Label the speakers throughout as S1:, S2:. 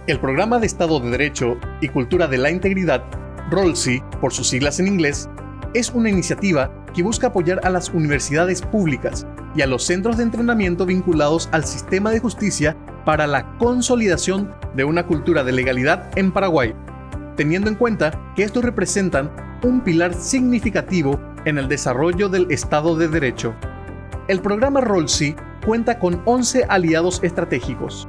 S1: El Programa de Estado de Derecho y Cultura de la Integridad, ROLSI, por sus siglas en inglés, es una iniciativa que busca apoyar a las universidades públicas y a los centros de entrenamiento vinculados al sistema de justicia para la consolidación de una cultura de legalidad en Paraguay, teniendo en cuenta que estos representan un pilar significativo en el desarrollo del Estado de Derecho. El programa ROLSI cuenta con 11 aliados estratégicos.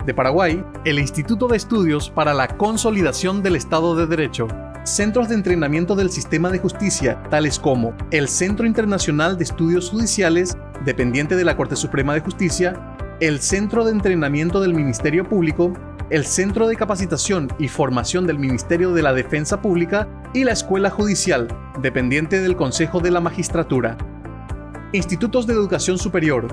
S1: De Paraguay, el Instituto de Estudios para la Consolidación del Estado de Derecho, centros de entrenamiento del sistema de justicia, tales como el Centro Internacional de Estudios Judiciales, dependiente de la Corte Suprema de Justicia, el Centro de Entrenamiento del Ministerio Público, el Centro de Capacitación y Formación del Ministerio de la Defensa Pública y la Escuela Judicial, dependiente del Consejo de la Magistratura. Institutos de Educación Superior,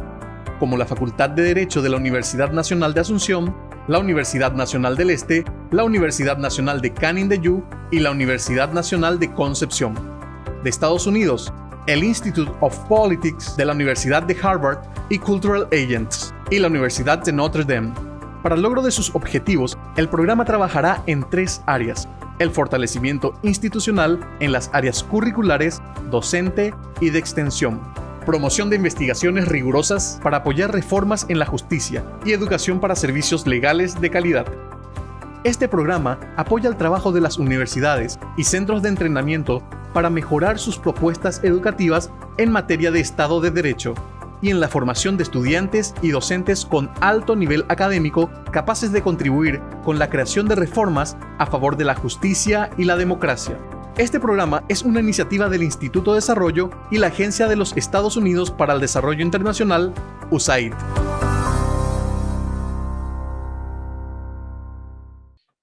S1: como la Facultad de Derecho de la Universidad Nacional de Asunción, la Universidad Nacional del Este, la Universidad Nacional de Canindeyú y la Universidad Nacional de Concepción. De Estados Unidos, el Institute of Politics de la Universidad de Harvard y Cultural Agents y la Universidad de Notre Dame. Para el logro de sus objetivos, el programa trabajará en 3 áreas: el fortalecimiento institucional en las áreas curriculares, docente y de extensión, promoción de investigaciones rigurosas para apoyar reformas en la justicia y educación para servicios legales de calidad. Este programa apoya el trabajo de las universidades y centros de entrenamiento para mejorar sus propuestas educativas en materia de Estado de Derecho y en la formación de estudiantes y docentes con alto nivel académico capaces de contribuir con la creación de reformas a favor de la justicia y la democracia. Este programa es una iniciativa del Instituto de Desarrollo y la Agencia de los Estados Unidos para el Desarrollo Internacional, USAID.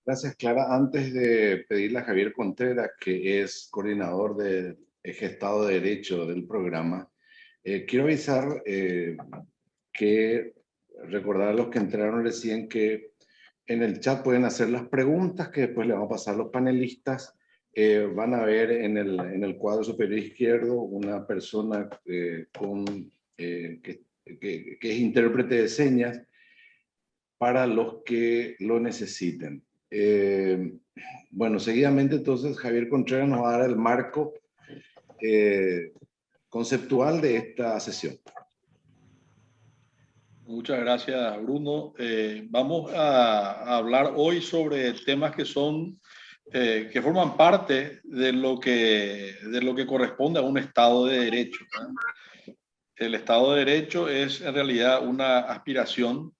S2: Gracias, Clara. Antes de pedirle a Javier Contreras, que es coordinador de Eje Estado de Derecho del programa, quiero avisar recordar a los que entraron recién que en el chat pueden hacer las preguntas que después le vamos a pasar a los panelistas. Van a ver en el cuadro superior izquierdo una persona que es intérprete de señas para los que lo necesiten. Bueno, seguidamente entonces Javier Contreras nos va a dar el marco conceptual de esta sesión.
S3: Muchas gracias, Bruno. Vamos a hablar hoy sobre temas que forman parte de lo que corresponde a un Estado de Derecho, ¿no? El Estado de Derecho es en realidad una aspiración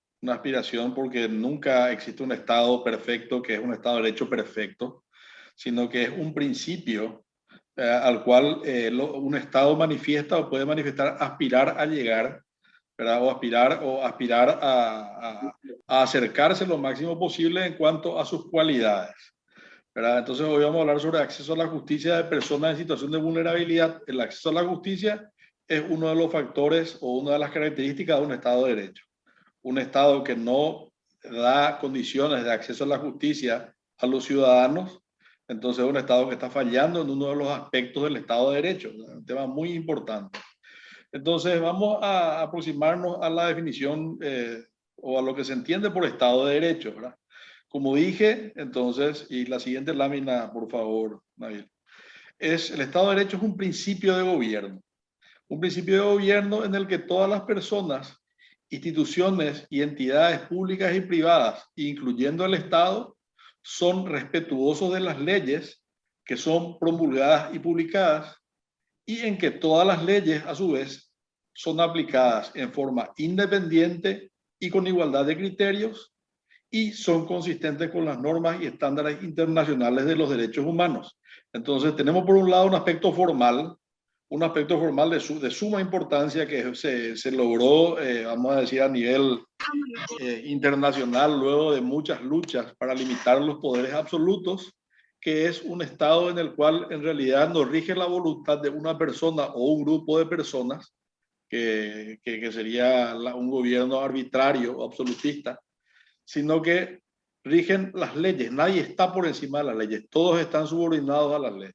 S3: porque nunca existe un Estado perfecto que es un Estado de Derecho perfecto, sino que es un principio al cual un Estado manifiesta o puede manifestar, aspirar a llegar, ¿verdad? O aspirar a acercarse lo máximo posible en cuanto a sus cualidades, ¿verdad? Entonces hoy vamos a hablar sobre acceso a la justicia de personas en situación de vulnerabilidad. El acceso a la justicia es uno de los factores o una de las características de un Estado de Derecho. Un Estado que no da condiciones de acceso a la justicia a los ciudadanos, entonces es un Estado que está fallando en uno de los aspectos del Estado de Derecho, un tema muy importante. Entonces vamos a aproximarnos a la definición o a lo que se entiende por Estado de Derecho, ¿verdad? Como dije, entonces, y la siguiente lámina, por favor, Nabil, el Estado de Derecho es un principio de gobierno. Un principio de gobierno en el que todas las personas, instituciones y entidades públicas y privadas, incluyendo el Estado, son respetuosos de las leyes que son promulgadas y publicadas, y en que todas las leyes, a su vez, son aplicadas en forma independiente y con igualdad de criterios, y son consistentes con las normas y estándares internacionales de los derechos humanos. Entonces tenemos por un lado un aspecto formal de suma importancia que se logró, vamos a decir, a nivel internacional, luego de muchas luchas para limitar los poderes absolutos, que es un Estado en el cual en realidad no rige la voluntad de una persona o un grupo de personas, que sería un gobierno arbitrario o absolutista, sino que rigen las leyes. Nadie está por encima de las leyes, todos están subordinados a las leyes.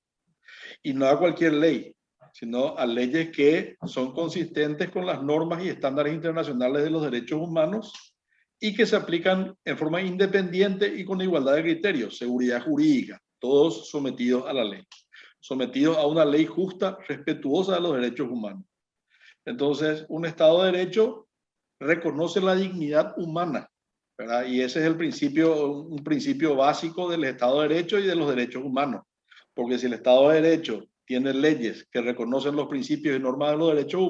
S3: Y no a cualquier ley, sino a leyes que son consistentes con las normas y estándares internacionales de los derechos humanos y que se aplican en forma independiente y con igualdad de criterios, seguridad jurídica, todos sometidos a la ley, sometidos a una ley justa, respetuosa de los derechos humanos. Entonces, un Estado de Derecho reconoce la dignidad humana, ¿verdad? Y ese es el principio, un principio básico del Estado de Derecho y de los derechos humanos. Porque si el Estado de Derecho tiene leyes que reconocen los principios y normas de los derechos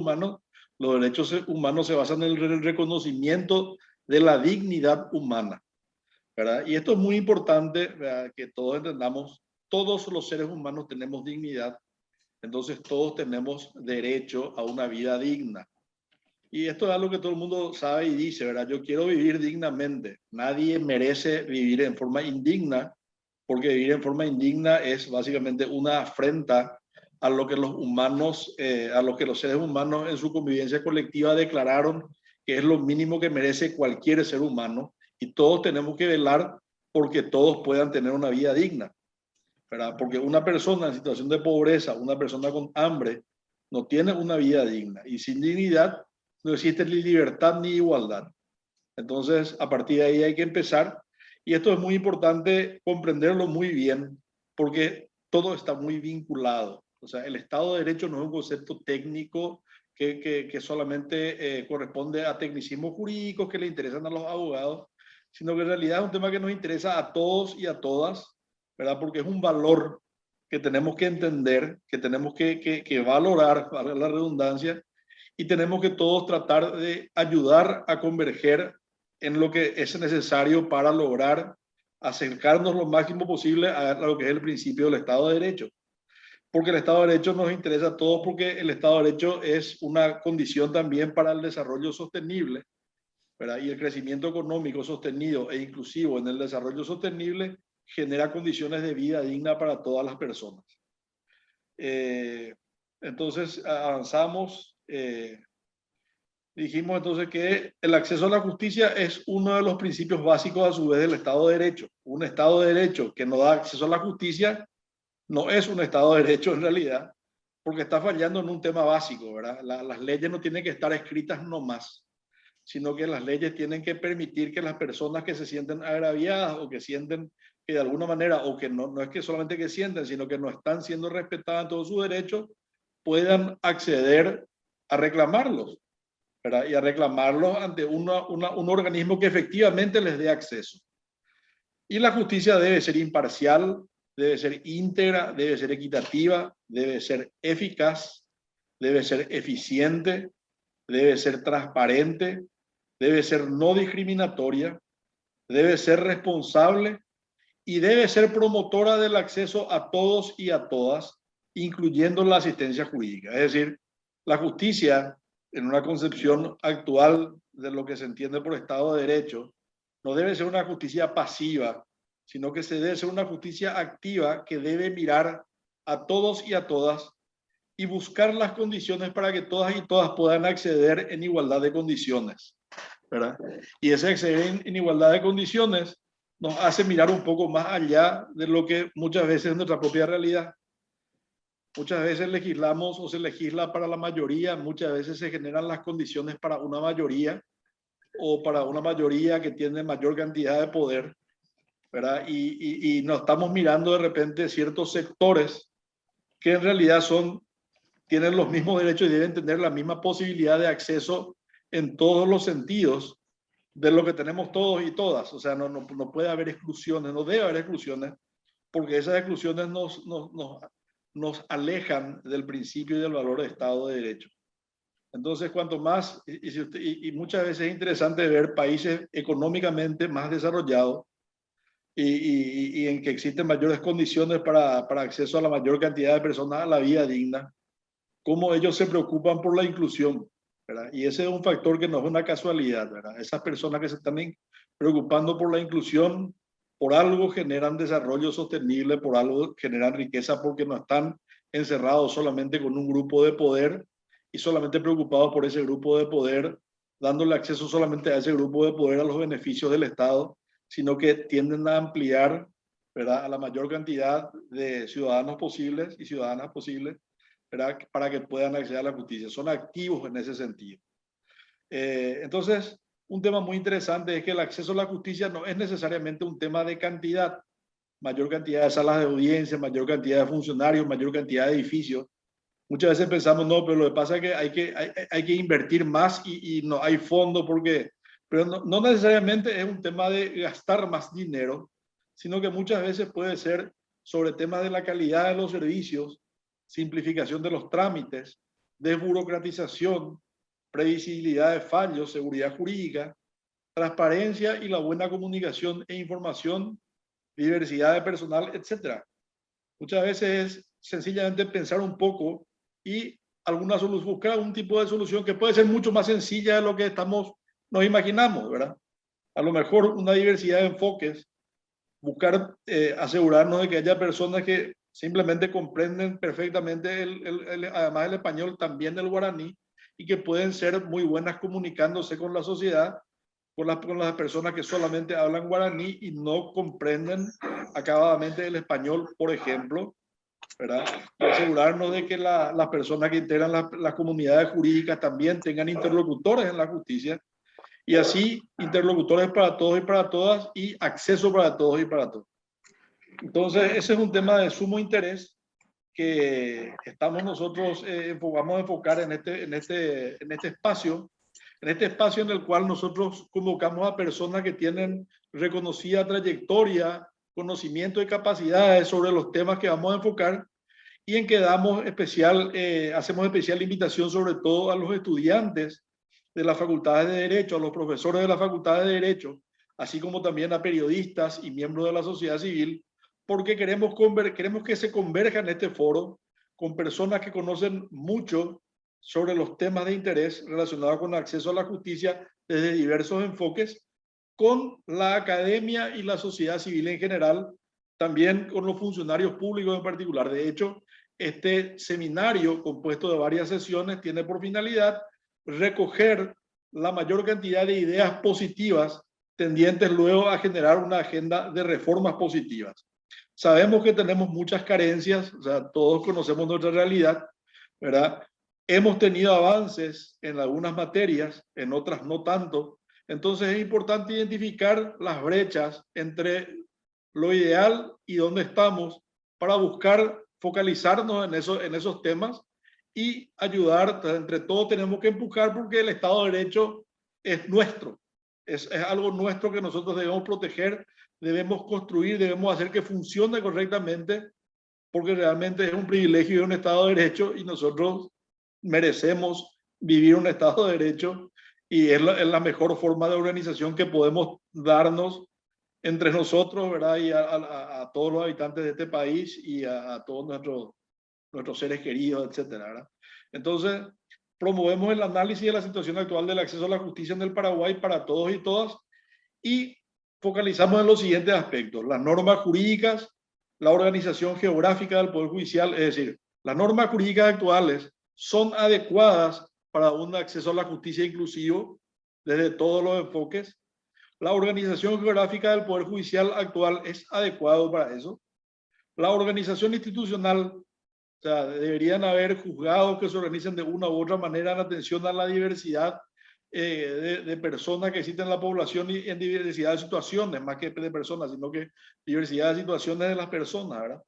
S3: humanos se basan en el reconocimiento de la dignidad humana, ¿verdad? Y esto es muy importante, ¿verdad? Que todos entendamos, todos los seres humanos tenemos dignidad, entonces todos tenemos derecho a una vida digna. Y esto es algo que todo el mundo sabe y dice, ¿verdad? Yo quiero vivir dignamente. Nadie merece vivir en forma indigna, porque vivir en forma indigna es básicamente una afrenta a lo que los humanos, a lo que los seres humanos en su convivencia colectiva declararon que es lo mínimo que merece cualquier ser humano, y todos tenemos que velar porque todos puedan tener una vida digna, ¿verdad? Porque una persona en situación de pobreza, una persona con hambre, no tiene una vida digna, y sin dignidad no existe ni libertad ni igualdad. Entonces, a partir de ahí hay que empezar, y esto es muy importante comprenderlo muy bien, porque todo está muy vinculado. O sea, el Estado de Derecho no es un concepto técnico que solamente corresponde a tecnicismos jurídicos que le interesan a los abogados, sino que en realidad es un tema que nos interesa a todos y a todas, ¿verdad? Porque es un valor que tenemos que entender, que tenemos que valorar, para la redundancia, y tenemos que todos tratar de ayudar a converger en lo que es necesario para lograr acercarnos lo máximo posible a lo que es el principio del Estado de Derecho. Porque el Estado de Derecho nos interesa a todos, porque el Estado de Derecho es una condición también para el desarrollo sostenible, ¿verdad? Y el crecimiento económico sostenido e inclusivo en el desarrollo sostenible genera condiciones de vida digna para todas las personas. Entonces, avanzamos. Dijimos entonces que el acceso a la justicia es uno de los principios básicos a su vez del Estado de Derecho. Un Estado de Derecho que no da acceso a la justicia no es un Estado de Derecho en realidad, porque está fallando en un tema básico, ¿verdad? Las leyes no tienen que estar escritas nomás, sino que las leyes tienen que permitir que las personas que se sienten agraviadas o que sienten que de alguna manera, o que no es que solamente que sienten, sino que no están siendo respetadas en todos sus derechos, puedan acceder a reclamarlos, ¿verdad? Y a reclamarlos ante un organismo que efectivamente les dé acceso. Y la justicia debe ser imparcial, debe ser íntegra, debe ser equitativa, debe ser eficaz, debe ser eficiente, debe ser transparente, debe ser no discriminatoria, debe ser responsable y debe ser promotora del acceso a todos y a todas, incluyendo la asistencia jurídica. Es decir, la justicia, en una concepción actual de lo que se entiende por Estado de Derecho, no debe ser una justicia pasiva, sino que se debe ser una justicia activa que debe mirar a todos y a todas y buscar las condiciones para que todas y todas puedan acceder en igualdad de condiciones, ¿verdad? Y ese acceder en igualdad de condiciones nos hace mirar un poco más allá de lo que muchas veces es nuestra propia realidad. Muchas veces legislamos o se legisla para la mayoría, muchas veces se generan las condiciones para una mayoría o para una mayoría que tiene mayor cantidad de poder, ¿verdad? Y nos estamos mirando de repente ciertos sectores que en realidad tienen los mismos derechos y deben tener la misma posibilidad de acceso en todos los sentidos de lo que tenemos todos y todas. O sea, no puede haber exclusiones, no debe haber exclusiones, porque esas exclusiones nos alejan del principio y del valor de Estado de Derecho. Entonces, cuanto más, y muchas veces es interesante ver países económicamente más desarrollados y en que existen mayores condiciones para acceso a la mayor cantidad de personas a la vida digna, cómo ellos se preocupan por la inclusión, ¿verdad? Y ese es un factor que no es una casualidad, ¿verdad? Esas personas que se están preocupando por la inclusión, por algo generan desarrollo sostenible, por algo generan riqueza, porque no están encerrados solamente con un grupo de poder y solamente preocupados por ese grupo de poder, dándole acceso solamente a ese grupo de poder a los beneficios del Estado, sino que tienden a ampliar, ¿verdad?, a la mayor cantidad de ciudadanos posibles y ciudadanas posibles, ¿verdad?, para que puedan acceder a la justicia. Son activos en ese sentido. Entonces, un tema muy interesante es que el acceso a la justicia no es necesariamente un tema de cantidad, mayor cantidad de salas de audiencia, mayor cantidad de funcionarios, mayor cantidad de edificios. Muchas veces pensamos, no, pero lo que pasa es que hay que invertir más y no hay fondo porque, pero no necesariamente es un tema de gastar más dinero, sino que muchas veces puede ser sobre temas de la calidad de los servicios, simplificación de los trámites, desburocratización, previsibilidad de fallos, seguridad jurídica, transparencia y la buena comunicación e información, diversidad de personal, etc. Muchas veces es sencillamente pensar un poco y buscar algún tipo de solución que puede ser mucho más sencilla de lo que nos imaginamos, ¿verdad? A lo mejor una diversidad de enfoques, buscar asegurarnos de que haya personas que simplemente comprenden perfectamente además el español, también el guaraní, y que pueden ser muy buenas comunicándose con la sociedad, con las personas que solamente hablan guaraní y no comprenden acabadamente el español, por ejemplo, ¿verdad? Y asegurarnos de que las personas que integran las comunidades jurídicas también tengan interlocutores en la justicia, y así interlocutores para todos y para todas y acceso para todos y para todos. Entonces, ese es un tema de sumo interés que estamos nosotros, vamos a enfocar en este espacio en el cual nosotros convocamos a personas que tienen reconocida trayectoria, conocimiento y capacidades sobre los temas que vamos a enfocar, y en que hacemos especial invitación sobre todo a los estudiantes de las facultades de Derecho, a los profesores de las facultades de Derecho, así como también a periodistas y miembros de la sociedad civil, porque queremos que se converja en este foro con personas que conocen mucho sobre los temas de interés relacionados con el acceso a la justicia desde diversos enfoques, con la academia y la sociedad civil en general, también con los funcionarios públicos en particular. De hecho, este seminario, compuesto de varias sesiones, tiene por finalidad recoger la mayor cantidad de ideas positivas tendientes luego a generar una agenda de reformas positivas. Sabemos que tenemos muchas carencias, o sea, todos conocemos nuestra realidad, ¿verdad? Hemos tenido avances en algunas materias, en otras no tanto. Entonces es importante identificar las brechas entre lo ideal y dónde estamos para buscar focalizarnos en esos temas y ayudar. Entre todos tenemos que empujar porque el Estado de Derecho es nuestro, es algo nuestro que nosotros debemos proteger, debemos construir, debemos hacer que funcione correctamente, porque realmente es un privilegio de un Estado de Derecho y nosotros merecemos vivir un Estado de Derecho, y es la mejor forma de organización que podemos darnos entre nosotros, ¿verdad? Y a todos los habitantes de este país y a todos nuestros seres queridos, etcétera, ¿verdad? Entonces, promovemos el análisis de la situación actual del acceso a la justicia en el Paraguay para todos y todas, y focalizamos en los siguientes aspectos: las normas jurídicas, la organización geográfica del Poder Judicial, es decir, las normas jurídicas actuales son adecuadas para un acceso a la justicia inclusivo desde todos los enfoques. La organización geográfica del Poder Judicial actual es adecuado para eso. La organización institucional, o sea, deberían haber juzgados que se organicen de una u otra manera en atención a la diversidad de personas que existen en la población y en diversidad de situaciones, más que de personas, sino que diversidad de situaciones de las personas, ¿verdad?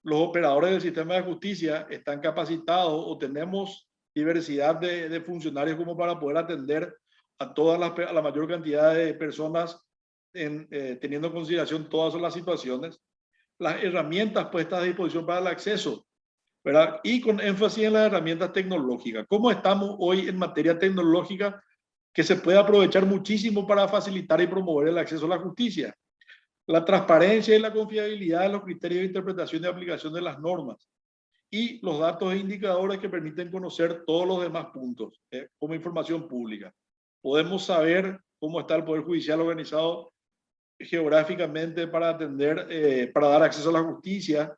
S3: Los operadores del sistema de justicia están capacitados o tenemos diversidad de funcionarios como para poder atender a a la mayor cantidad de personas teniendo en consideración todas las situaciones. Las herramientas puestas a disposición para el acceso, ¿verdad? Y con énfasis en las herramientas tecnológicas. ¿Cómo estamos hoy en materia tecnológica que se puede aprovechar muchísimo para facilitar y promover el acceso a la justicia? La transparencia y la confiabilidad de los criterios de interpretación y aplicación de las normas, y los datos e indicadores que permiten conocer todos los demás puntos como información pública. Podemos saber cómo está el Poder Judicial organizado geográficamente para para dar acceso a la justicia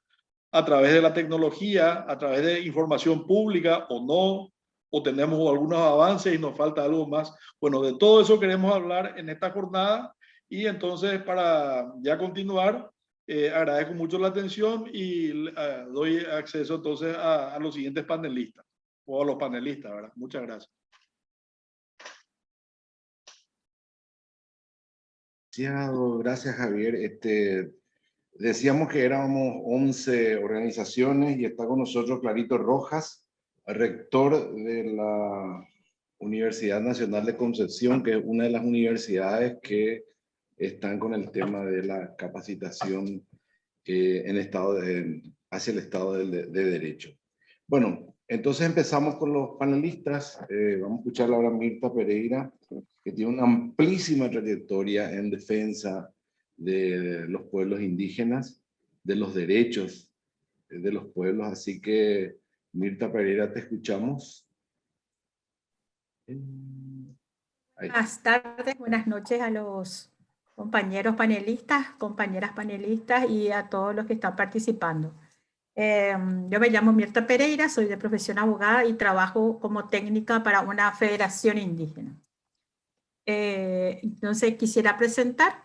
S3: a través de la tecnología, a través de información pública o no, o tenemos algunos avances y nos falta algo más. Bueno, de todo eso queremos hablar en esta jornada, y entonces para ya continuar, agradezco mucho la atención y doy acceso entonces a los siguientes panelistas, o a los panelistas, ¿verdad? Muchas gracias.
S2: demasiado. Gracias, Javier. Decíamos que éramos 11 organizaciones y está con nosotros Clarito Rojas, rector de la Universidad Nacional de Concepción, que es una de las universidades que están con el tema de la capacitación hacia el Estado de Derecho. Bueno, entonces empezamos con los panelistas. Vamos a escuchar ahora a Mirta Pereira, que tiene una amplísima trayectoria en defensa de los pueblos indígenas, de los derechos de los pueblos. Así que, Mirta Pereira, te escuchamos.
S4: Buenas tardes, buenas noches a los compañeros panelistas, compañeras panelistas y a todos los que están participando. Yo me llamo Mirta Pereira, soy de profesión abogada y trabajo como técnica para una federación indígena. Entonces quisiera presentar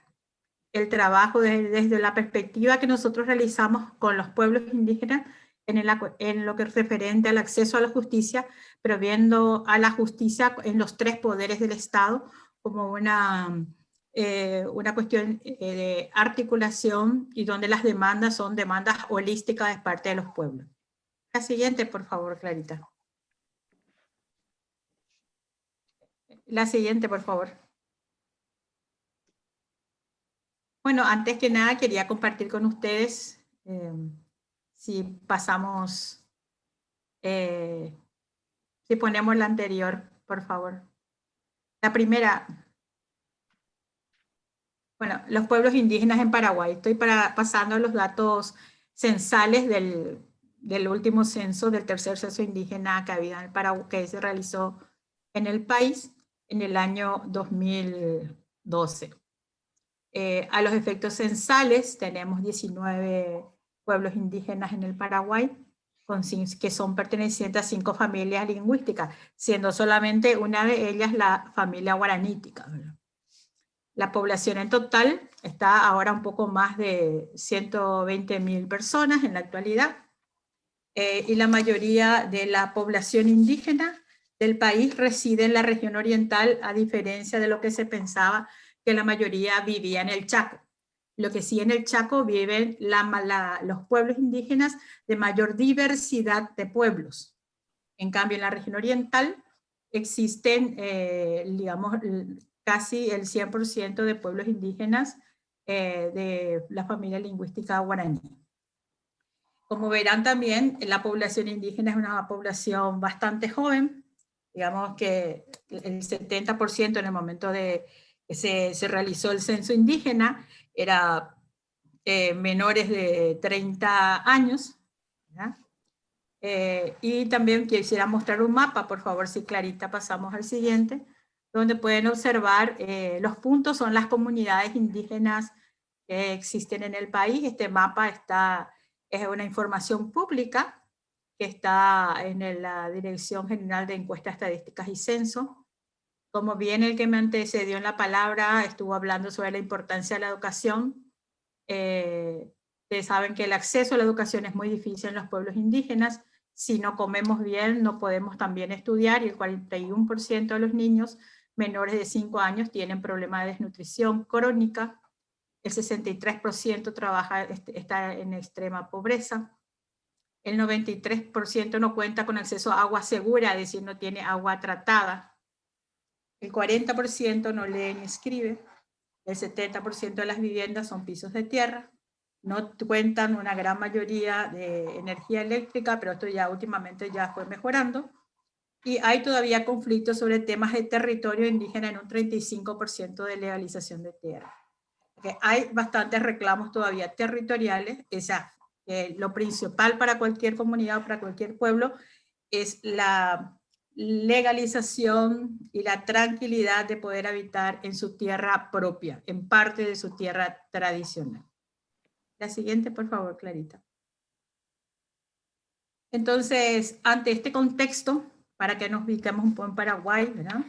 S4: el trabajo desde la perspectiva que nosotros realizamos con los pueblos indígenas en lo que es referente al acceso a la justicia, pero viendo a la justicia en los tres poderes del Estado como una cuestión de articulación y donde las demandas son demandas holísticas de parte de los pueblos. La siguiente, por favor, Clarita. La siguiente, por favor. Bueno, antes que nada quería compartir con ustedes, si pasamos, si ponemos la anterior, por favor. La primera. Bueno, los pueblos indígenas en Paraguay. Estoy pasando los datos censales del último censo, del tercer censo indígena que había en Paraguay, que se realizó en el país en el año 2012. A los efectos censales tenemos 19 pueblos indígenas en el Paraguay, que son pertenecientes a 5 familias lingüísticas, siendo solamente una de ellas la familia guaranítica, ¿verdad? La población en total está ahora un poco más de 120.000 personas en la actualidad, y la mayoría de la población indígena del país reside en la región oriental, a diferencia de lo que se pensaba, que la mayoría vivía en el Chaco. Lo que sí, en el Chaco viven los pueblos indígenas de mayor diversidad de pueblos. En cambio, en la región oriental existen, digamos, casi el 100% de pueblos indígenas de la familia lingüística guaraní. Como verán también, la población indígena es una población bastante joven. Digamos que el 70% en el momento de que se realizó el censo indígena era menores de 30 años. ¿Verdad? Y también quisiera mostrar un mapa, por favor, si Clarita pasamos al siguiente, donde pueden observar los puntos, son las comunidades indígenas que existen en el país. Este mapa es una información pública que está en la Dirección General de Encuestas Estadísticas y Censo. Como bien el que me antecedió en la palabra estuvo hablando sobre la importancia de la educación, ustedes saben que el acceso a la educación es muy difícil en los pueblos indígenas. Si no comemos bien, no podemos también estudiar, y el 41% de los niños menores de 5 años tienen problemas de desnutrición crónica. El 63% está en extrema pobreza. El 93% no cuenta con acceso a agua segura, es decir, no tiene agua tratada. El 40% no lee ni escribe. El 70% de las viviendas son pisos de tierra. No cuentan una gran mayoría de energía eléctrica, pero esto ya últimamente ya fue mejorando. Y hay todavía conflictos sobre temas de territorio indígena en un 35% de legalización de tierra. Porque hay bastantes reclamos todavía territoriales. Lo principal para cualquier comunidad o para cualquier pueblo es la legalización y la tranquilidad de poder habitar en su tierra propia, en parte de su tierra tradicional. La siguiente, por favor, Clarita. Entonces, ante este contexto, para que nos ubiquemos un poco en Paraguay, ¿verdad?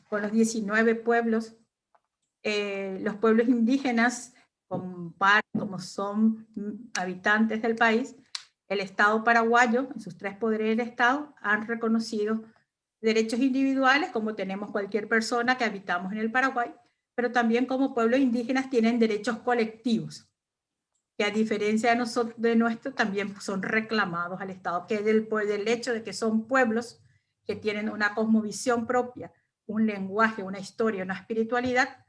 S4: Con los 19 pueblos, los pueblos indígenas, como son habitantes del país, el Estado paraguayo, en sus 3 poderes del Estado, han reconocido derechos individuales, como tenemos cualquier persona que habitamos en el Paraguay, pero también como pueblos indígenas tienen derechos colectivos, que a diferencia de nuestros también son reclamados al Estado, que del hecho de que son pueblos que tienen una cosmovisión propia, un lenguaje, una historia, una espiritualidad,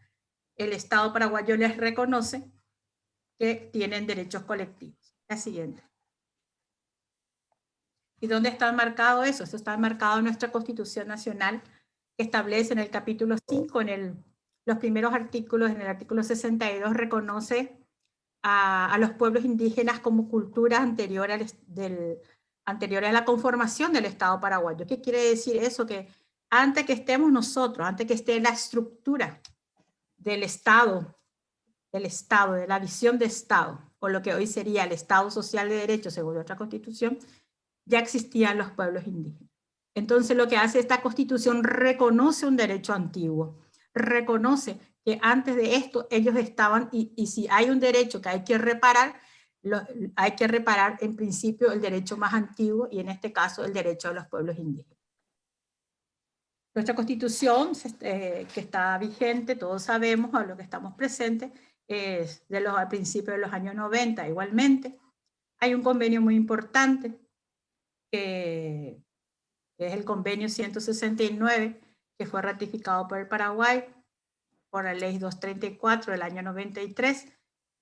S4: el Estado paraguayo les reconoce que tienen derechos colectivos. La siguiente. ¿Y dónde está marcado eso? Eso está marcado en nuestra Constitución Nacional, que establece en el capítulo 5, los primeros artículos, en el artículo 62, reconoce a los pueblos indígenas como cultura anterior a la conformación del Estado paraguayo. ¿Qué quiere decir eso? Que antes que estemos nosotros, antes que esté la estructura del Estado, de la visión de Estado, o lo que hoy sería el Estado social de derecho según nuestra Constitución, ya existían los pueblos indígenas. Entonces lo que hace esta Constitución, reconoce un derecho antiguo, reconoce que antes de esto ellos estaban, y si hay un derecho que hay que reparar en principio el derecho más antiguo, y en este caso el derecho de los pueblos indígenas. Nuestra Constitución, que está vigente, todos sabemos a lo que estamos presentes, es al principio de los años 90 igualmente. Hay un convenio muy importante, que es el convenio 169, que fue ratificado por el Paraguay, por la ley 234 del año 93,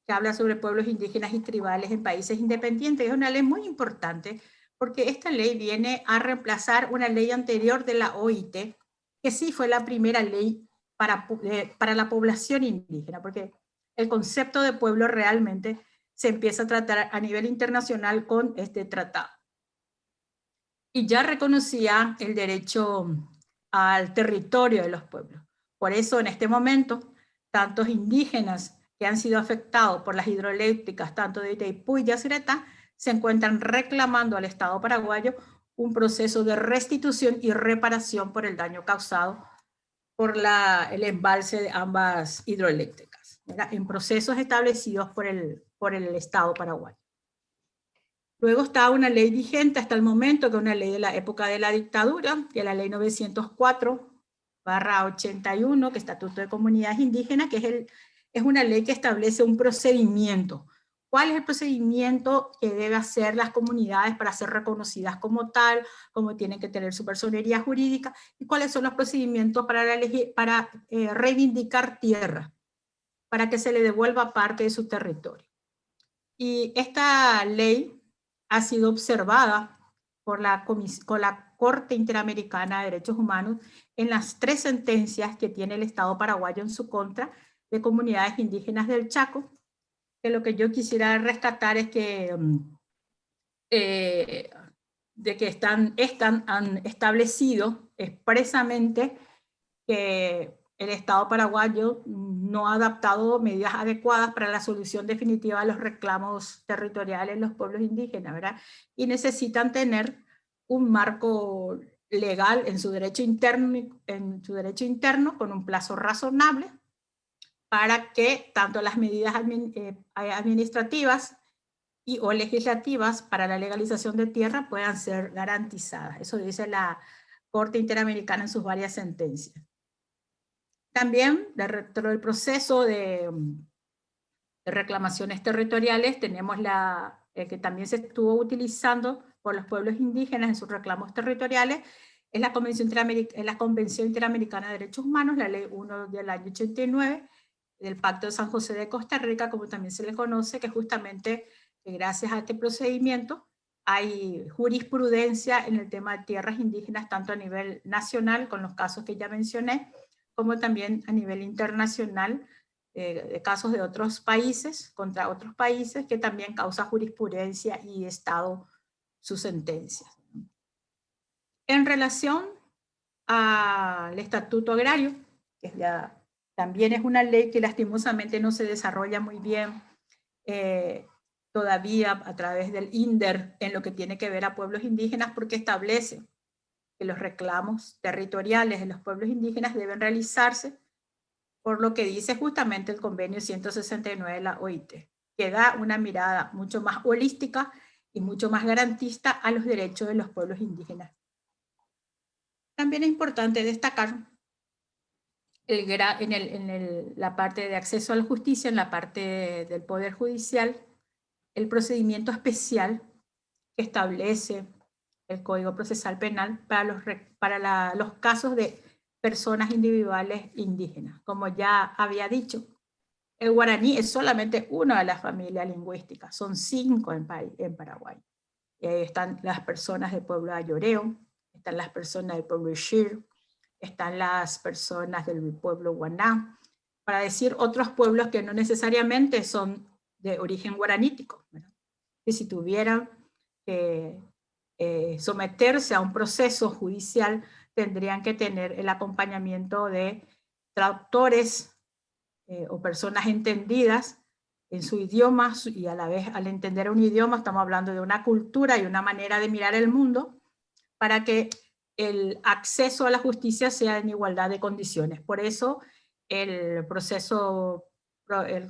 S4: que habla sobre pueblos indígenas y tribales en países independientes. Es una ley muy importante, porque esta ley viene a reemplazar una ley anterior de la OIT, que sí fue la primera ley para la población indígena, porque el concepto de pueblo realmente se empieza a tratar a nivel internacional con este tratado. Y ya reconocía el derecho al territorio de los pueblos. Por eso en este momento, tantos indígenas que han sido afectados por las hidroeléctricas, tanto de Itaipú y Yacyretá, se encuentran reclamando al Estado paraguayo un proceso de restitución y reparación por el daño causado por el embalse de ambas hidroeléctricas, ¿verdad? En procesos establecidos por el Estado paraguayo. Luego está una ley vigente hasta el momento, que es una ley de la época de la dictadura, que es la ley 904/81, que es Estatuto de Comunidades Indígenas, que es una ley que establece un procedimiento. ¿Cuál es el procedimiento que deben hacer las comunidades para ser reconocidas como tal, cómo tienen que tener su personería jurídica, y cuáles son los procedimientos para reivindicar tierra, para que se le devuelva parte de su territorio? Y esta ley ha sido observada por la Corte Interamericana de Derechos Humanos en las 3 sentencias que tiene el Estado paraguayo en su contra de comunidades indígenas del Chaco, que lo que yo quisiera rescatar es que, han establecido expresamente que el Estado paraguayo no ha adaptado medidas adecuadas para la solución definitiva de los reclamos territoriales de los pueblos indígenas, ¿verdad? Y necesitan tener un marco legal en su derecho interno con un plazo razonable para que tanto las medidas administrativas o legislativas para la legalización de tierra puedan ser garantizadas. Eso dice la Corte Interamericana en sus varias sentencias. También, dentro del proceso de reclamaciones territoriales, tenemos que también se estuvo utilizando por los pueblos indígenas en sus reclamos territoriales, es la Convención Interamericana de Derechos Humanos, la Ley 1 del año 89, del Pacto de San José de Costa Rica, como también se le conoce, que justamente gracias a este procedimiento hay jurisprudencia en el tema de tierras indígenas, tanto a nivel nacional, con los casos que ya mencioné, como también a nivel internacional, de casos de otros países, contra otros países, que también causa jurisprudencia y Estado sus sentencias. En relación al Estatuto Agrario, que también es una ley que lastimosamente no se desarrolla muy bien todavía a través del INDER en lo que tiene que ver a pueblos indígenas, porque establece que los reclamos territoriales de los pueblos indígenas deben realizarse por lo que dice justamente el convenio 169 de la OIT, que da una mirada mucho más holística y mucho más garantista a los derechos de los pueblos indígenas. También es importante destacar la parte de acceso a la justicia, en la parte del Poder Judicial, el procedimiento especial que establece el Código Procesal Penal para los casos de personas individuales indígenas. Como ya había dicho, el guaraní es solamente una de las familias lingüísticas, son 5 en Paraguay. Están las personas del pueblo ayoreo, están las personas del pueblo Xir, están las personas del pueblo guaná, para decir otros pueblos que no necesariamente son de origen guaranítico, ¿verdad? Que si tuvieran que someterse a un proceso judicial, tendrían que tener el acompañamiento de traductores o personas entendidas en su idioma, y a la vez al entender un idioma estamos hablando de una cultura y una manera de mirar el mundo, para que el acceso a la justicia sea en igualdad de condiciones. Por eso el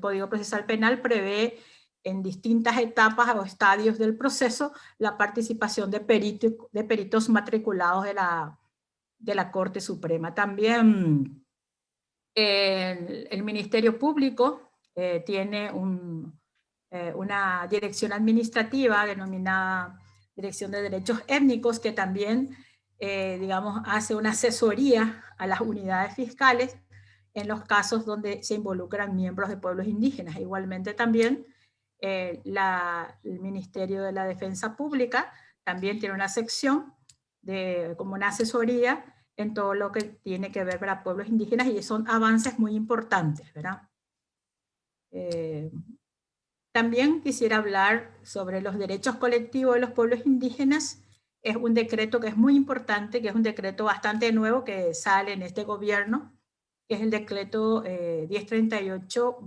S4: Código Procesal Penal prevé en distintas etapas o estadios del proceso la participación de peritos matriculados de la Corte Suprema. También el Ministerio Público tiene una dirección administrativa denominada Dirección de Derechos Étnicos, que también, digamos, hace una asesoría a las unidades fiscales en los casos donde se involucran miembros de pueblos indígenas. Igualmente también el Ministerio de la Defensa Pública también tiene una sección como una asesoría en todo lo que tiene que ver para pueblos indígenas, y son avances muy importantes, ¿verdad? También quisiera hablar sobre los derechos colectivos de los pueblos indígenas. Es un decreto que es muy importante, que es un decreto bastante nuevo que sale en este gobierno, que es el decreto 1038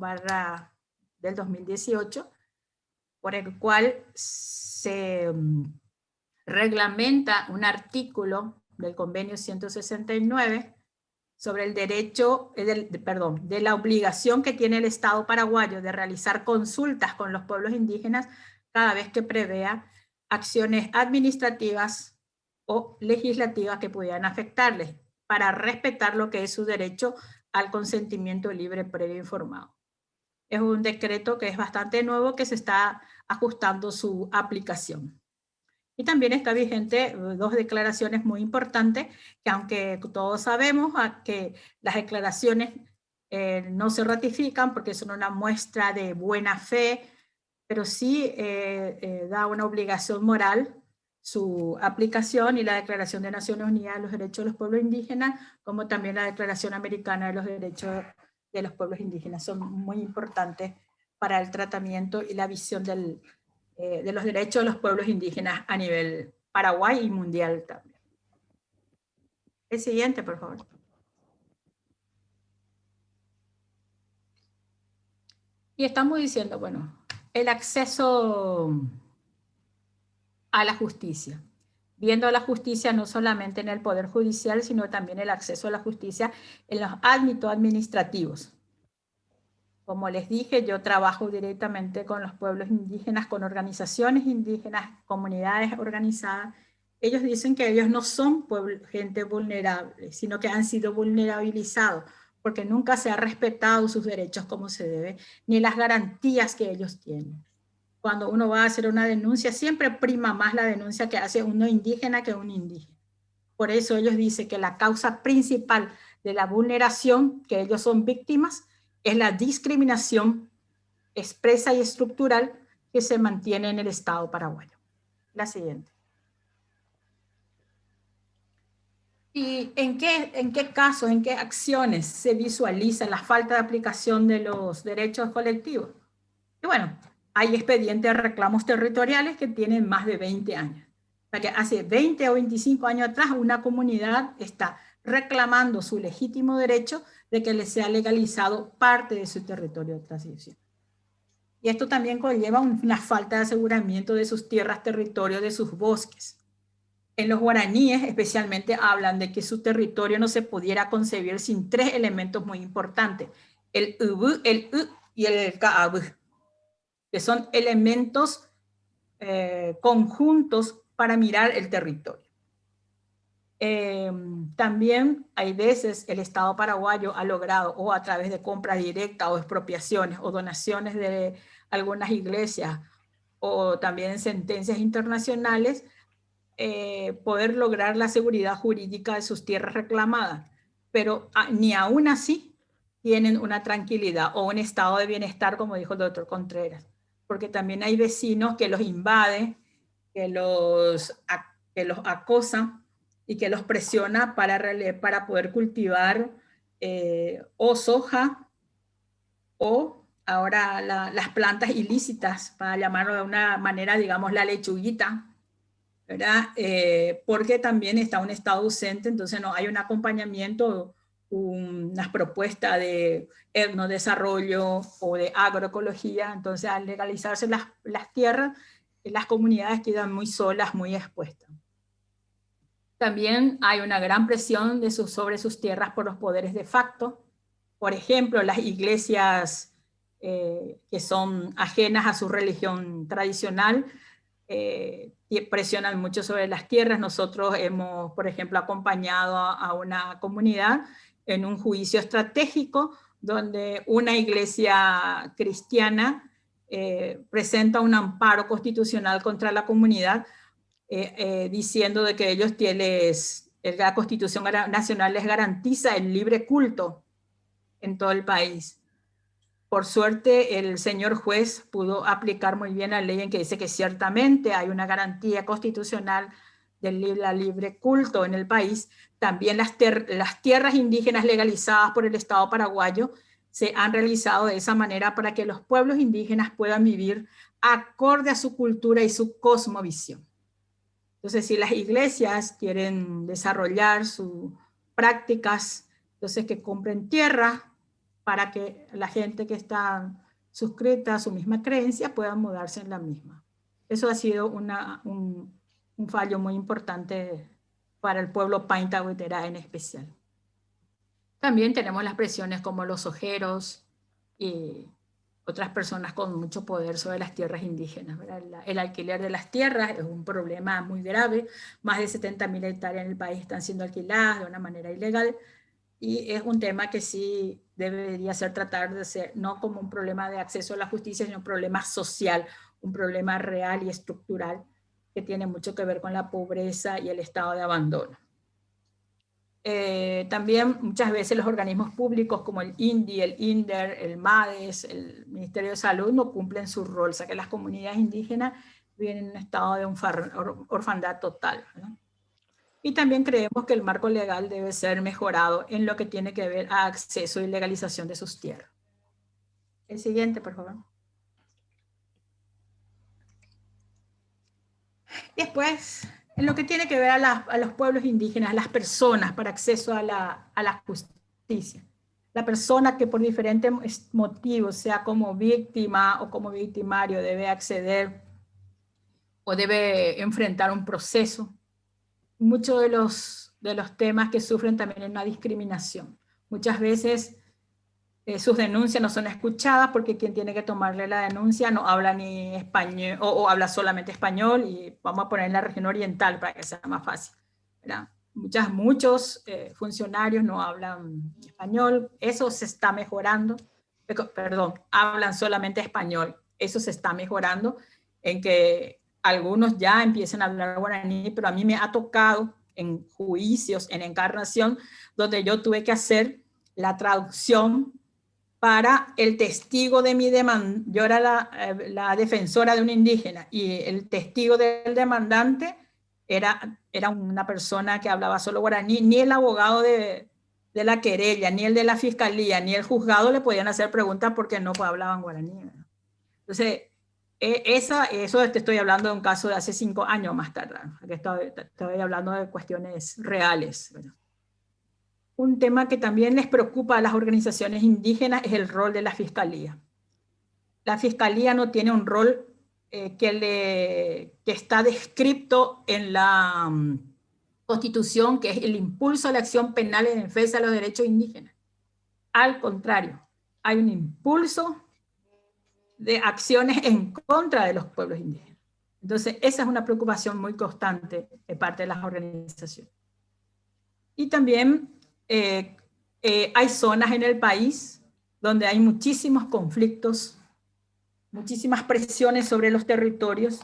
S4: del 2018, por el cual se reglamenta un artículo del convenio 169 sobre el derecho, de la obligación que tiene el Estado paraguayo de realizar consultas con los pueblos indígenas cada vez que prevea acciones administrativas o legislativas que pudieran afectarles, para respetar lo que es su derecho al consentimiento libre, previo e informado. Es un decreto que es bastante nuevo, que se está ajustando su aplicación. Y también está vigente 2 declaraciones muy importantes, que aunque todos sabemos que las declaraciones no se ratifican porque son una muestra de buena fe, pero sí da una obligación moral su aplicación, y la Declaración de Naciones Unidas de los Derechos de los Pueblos Indígenas, como también la Declaración Americana de los Derechos de los Pueblos Indígenas, son muy importantes para el tratamiento y la visión de los derechos de los pueblos indígenas a nivel Paraguay y mundial también. El siguiente, por favor. Y estamos diciendo, bueno, el acceso a la justicia. Viendo la justicia no solamente en el Poder Judicial, sino también el acceso a la justicia en los ámbitos administrativos. Como les dije, yo trabajo directamente con los pueblos indígenas, con organizaciones indígenas, comunidades organizadas. Ellos dicen que ellos no son gente vulnerable, sino que han sido vulnerabilizados, porque nunca se ha respetado sus derechos como se debe, ni las garantías que ellos tienen. Cuando uno va a hacer una denuncia, siempre prima más la denuncia que hace uno indígena que un indígena. Por eso ellos dicen que la causa principal de la vulneración, que ellos son víctimas, es la discriminación expresa y estructural que se mantiene en el Estado paraguayo. La siguiente. ¿Y en qué casos, en qué acciones se visualiza la falta de aplicación de los derechos colectivos? Y bueno, hay expedientes de reclamos territoriales que tienen más de 20 años. O sea que hace 20 o 25 años atrás una comunidad está reclamando su legítimo derecho de que le sea legalizado parte de su territorio de transición. Y esto también conlleva una falta de aseguramiento de sus tierras, territorios, de sus bosques. En los guaraníes especialmente hablan de que su territorio no se pudiera concebir sin 3 elementos muy importantes: el ubu, el u y el kaabu, que son elementos conjuntos para mirar el territorio. También hay veces el Estado paraguayo ha logrado, o a través de compra directa o expropiaciones o donaciones de algunas iglesias, o también sentencias internacionales, poder lograr la seguridad jurídica de sus tierras reclamadas. Pero ni aún así tienen una tranquilidad o un estado de bienestar, como dijo el doctor Contreras, porque también hay vecinos que los invaden, que los acosan y que los presiona para poder cultivar o soja o ahora las plantas ilícitas, para llamarlo de una manera, digamos, la lechuguita, ¿verdad? Porque también está un estado ausente, entonces no hay un acompañamiento, unas propuestas de etnodesarrollo o de agroecología. Entonces, al legalizarse las tierras, las comunidades quedan muy solas, muy expuestas. También hay una gran presión sobre sus tierras por los poderes de facto. Por ejemplo, las iglesias que son ajenas a su religión tradicional presionan mucho sobre las tierras. Nosotros hemos, por ejemplo, acompañado a una comunidad en un juicio estratégico donde una iglesia cristiana presenta un amparo constitucional contra la comunidad, diciendo de que ellos la Constitución Nacional les garantiza el libre culto en todo el país. Por suerte, el señor juez pudo aplicar muy bien la ley en que dice que ciertamente hay una garantía constitucional del libre culto en el país. También las tierras indígenas legalizadas por el Estado paraguayo se han realizado de esa manera para que los pueblos indígenas puedan vivir acorde a su cultura y su cosmovisión. Entonces, si las iglesias quieren desarrollar sus prácticas, entonces que compren tierra para que la gente que está suscrita a su misma creencia pueda mudarse en la misma. Eso ha sido un fallo muy importante para el pueblo Painta Guiterá en especial. También tenemos las presiones como los ojeros y otras personas con mucho poder sobre las tierras indígenas, ¿verdad? El alquiler de las tierras es un problema muy grave. Más de 70.000 hectáreas en el país están siendo alquiladas de una manera ilegal, y es un tema que sí debería ser tratado de ser, no como un problema de acceso a la justicia, sino un problema social, un problema real y estructural que tiene mucho que ver con la pobreza y el estado de abandono. También muchas veces los organismos públicos como el INDI, el INDER, el MADES, el Ministerio de Salud no cumplen su rol, o sea que las comunidades indígenas viven en un estado de orfandad total, ¿no? Y también creemos que el marco legal debe ser mejorado en lo que tiene que ver a acceso y legalización de sus tierras. El siguiente, por favor. Después, en lo que tiene que ver a los pueblos indígenas, a las personas para acceso a la justicia. La persona que por diferentes motivos, sea como víctima o como victimario, debe acceder o debe enfrentar un proceso. Muchos de los temas que sufren también es una discriminación. Muchas veces sus denuncias no son escuchadas porque quien tiene que tomarle la denuncia no habla ni español o habla solamente español, y vamos a poner en la región oriental para que sea más fácil, ¿verdad? Muchos funcionarios no hablan español. Eso se está mejorando. Perdón, hablan solamente español. Eso se está mejorando en que algunos ya empiezan a hablar guaraní, pero a mí me ha tocado en juicios, en encarnación, donde yo tuve que hacer la traducción para el testigo de mi demanda. Yo era la defensora de un indígena y el testigo del demandante era una persona que hablaba solo guaraní. Ni el abogado de la querella, ni el de la fiscalía, ni el juzgado le podían hacer preguntas porque no hablaban guaraní, ¿verdad? Entonces, eso te estoy hablando de un caso de hace 5 años más tarde, ¿no? Estoy hablando de cuestiones reales, ¿verdad? Un tema que también les preocupa a las organizaciones indígenas es el rol de la fiscalía. La fiscalía no tiene un rol que está descrito en la Constitución, que es el impulso a la acción penal en defensa de los derechos indígenas. Al contrario, hay un impulso de acciones en contra de los pueblos indígenas. Entonces, esa es una preocupación muy constante de parte de las organizaciones. Y también hay zonas en el país donde hay muchísimos conflictos, muchísimas presiones sobre los territorios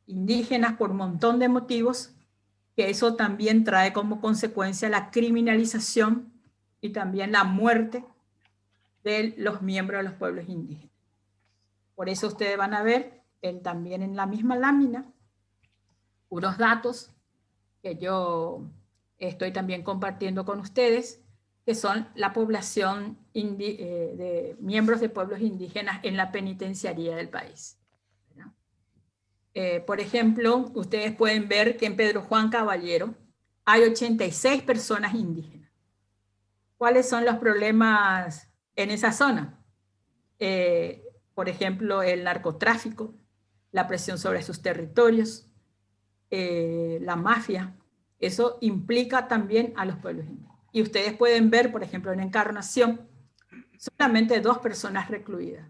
S4: indígenas por un montón de motivos, que eso también trae como consecuencia la criminalización y también la muerte de los miembros de los pueblos indígenas. Por eso ustedes van a ver también en la misma lámina unos datos que yo estoy también compartiendo con ustedes, que son la población de miembros de pueblos indígenas en la penitenciaría del país. Por ejemplo, ustedes pueden ver que en Pedro Juan Caballero hay 86 personas indígenas. ¿Cuáles son los problemas en esa zona? Por ejemplo, el narcotráfico, la presión sobre sus territorios, la mafia. Eso implica también a los pueblos indígenas. Y ustedes pueden ver, por ejemplo, en Encarnación, solamente 2 personas recluidas.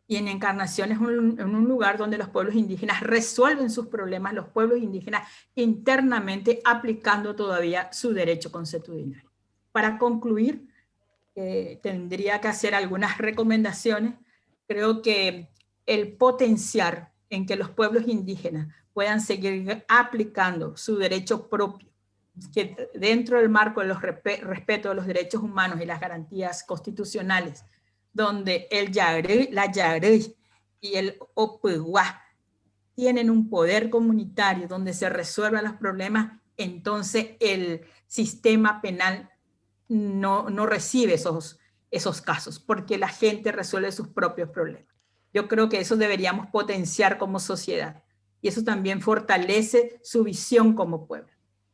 S4: Y en Encarnación es en un lugar donde los pueblos indígenas resuelven sus problemas, los pueblos indígenas internamente aplicando todavía su derecho consuetudinario. Para concluir, tendría que hacer algunas recomendaciones. Creo que el potenciar en que los pueblos indígenas puedan seguir aplicando su derecho propio, que dentro del marco de los respeto de los derechos humanos y las garantías constitucionales, donde el Yarey, la Yarey y el Opuguá tienen un poder comunitario donde se resuelvan los problemas, entonces el sistema penal no recibe esos casos, porque la gente resuelve sus propios problemas. Yo creo que eso deberíamos potenciar como sociedad, y eso también fortalece su visión como pueblo.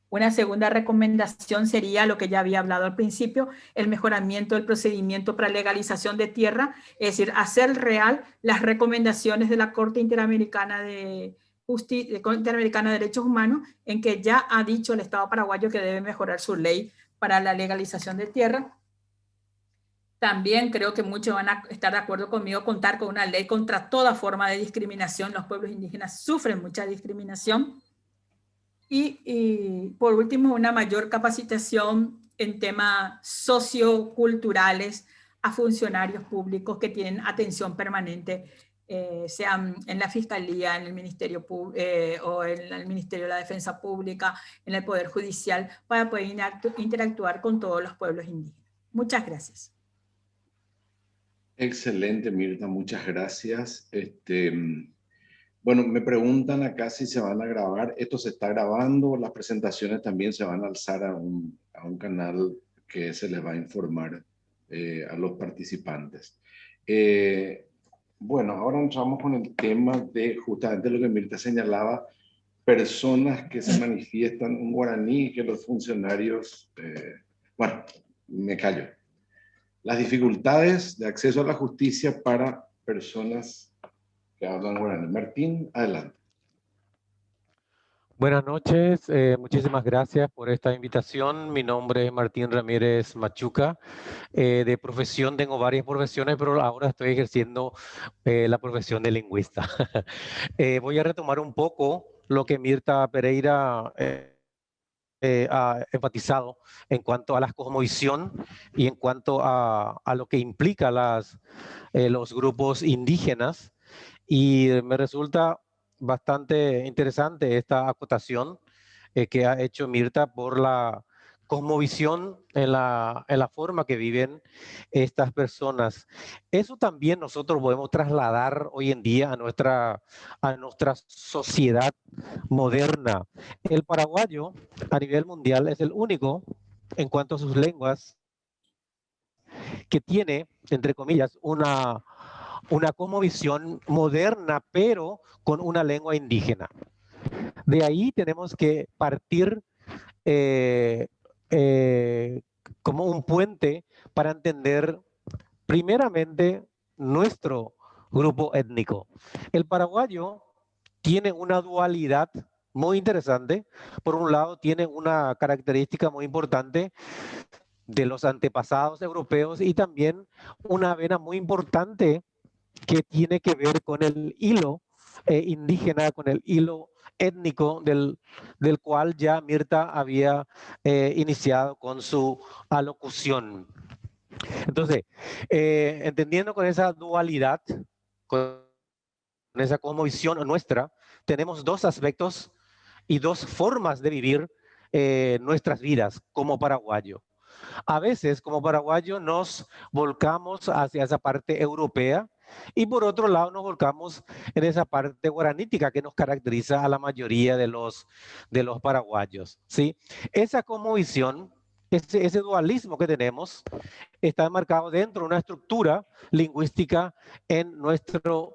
S4: Una segunda recomendación sería lo que ya había hablado al principio, el mejoramiento del procedimiento para legalización de tierra, es decir, hacer real las recomendaciones de la Corte Interamericana de Derechos Humanos, en que ya ha dicho el Estado paraguayo que debe mejorar su ley para la legalización de tierra. También creo que muchos van a estar de acuerdo conmigo, contar con una ley contra toda forma de discriminación. Los pueblos indígenas sufren mucha discriminación. Y por último, una mayor capacitación en temas socioculturales a funcionarios públicos que tienen atención permanente, sean en la Fiscalía, en el Ministerio o en el Ministerio de la Defensa Pública, en el Poder Judicial, para poder interactuar con todos los pueblos indígenas. Muchas gracias.
S2: Excelente, Mirta, muchas gracias. Bueno, me preguntan acá si se van a grabar. Esto se está grabando, las presentaciones también se van a alzar a un canal que se les va a informar a los participantes. Bueno, ahora entramos con el tema de justamente lo que Mirta señalaba, personas que se manifiestan en guaraní, que los funcionarios... bueno, me callo. Las dificultades de acceso a la justicia para personas que hablan guaraní. Martín, adelante.
S5: Buenas noches, muchísimas gracias por esta invitación. Mi nombre es Martín Ramírez Machuca. De profesión tengo varias profesiones, pero ahora estoy ejerciendo la profesión de lingüista. Voy a retomar un poco lo que Mirta Pereira ha enfatizado en cuanto a la cosmovisión y en cuanto a lo que implica los grupos indígenas. Y me resulta bastante interesante esta acotación que ha hecho Mirta por la cosmovisión en la forma que viven estas personas. Eso también nosotros podemos trasladar hoy en día a nuestra sociedad moderna. El paraguayo a nivel mundial es el único, en cuanto a sus lenguas, que tiene, entre comillas, una cosmovisión moderna, pero con una lengua indígena. De ahí tenemos que partir como un puente para entender primeramente nuestro grupo étnico. El paraguayo tiene una dualidad muy interesante. Por un lado, tiene una característica muy importante de los antepasados europeos y también una vena muy importante que tiene que ver con el hilo indígena, con el hilo étnico del cual ya Mirta había iniciado con su alocución. Entonces, entendiendo con esa dualidad, con esa cosmovisión nuestra, tenemos dos aspectos y dos formas de vivir nuestras vidas como paraguayo. A veces, como paraguayo, nos volcamos hacia esa parte europea y por otro lado nos volcamos en esa parte guaranítica que nos caracteriza a la mayoría de los paraguayos, ¿sí? Esa cosmovisión, ese dualismo que tenemos, está enmarcado dentro de una estructura lingüística en nuestro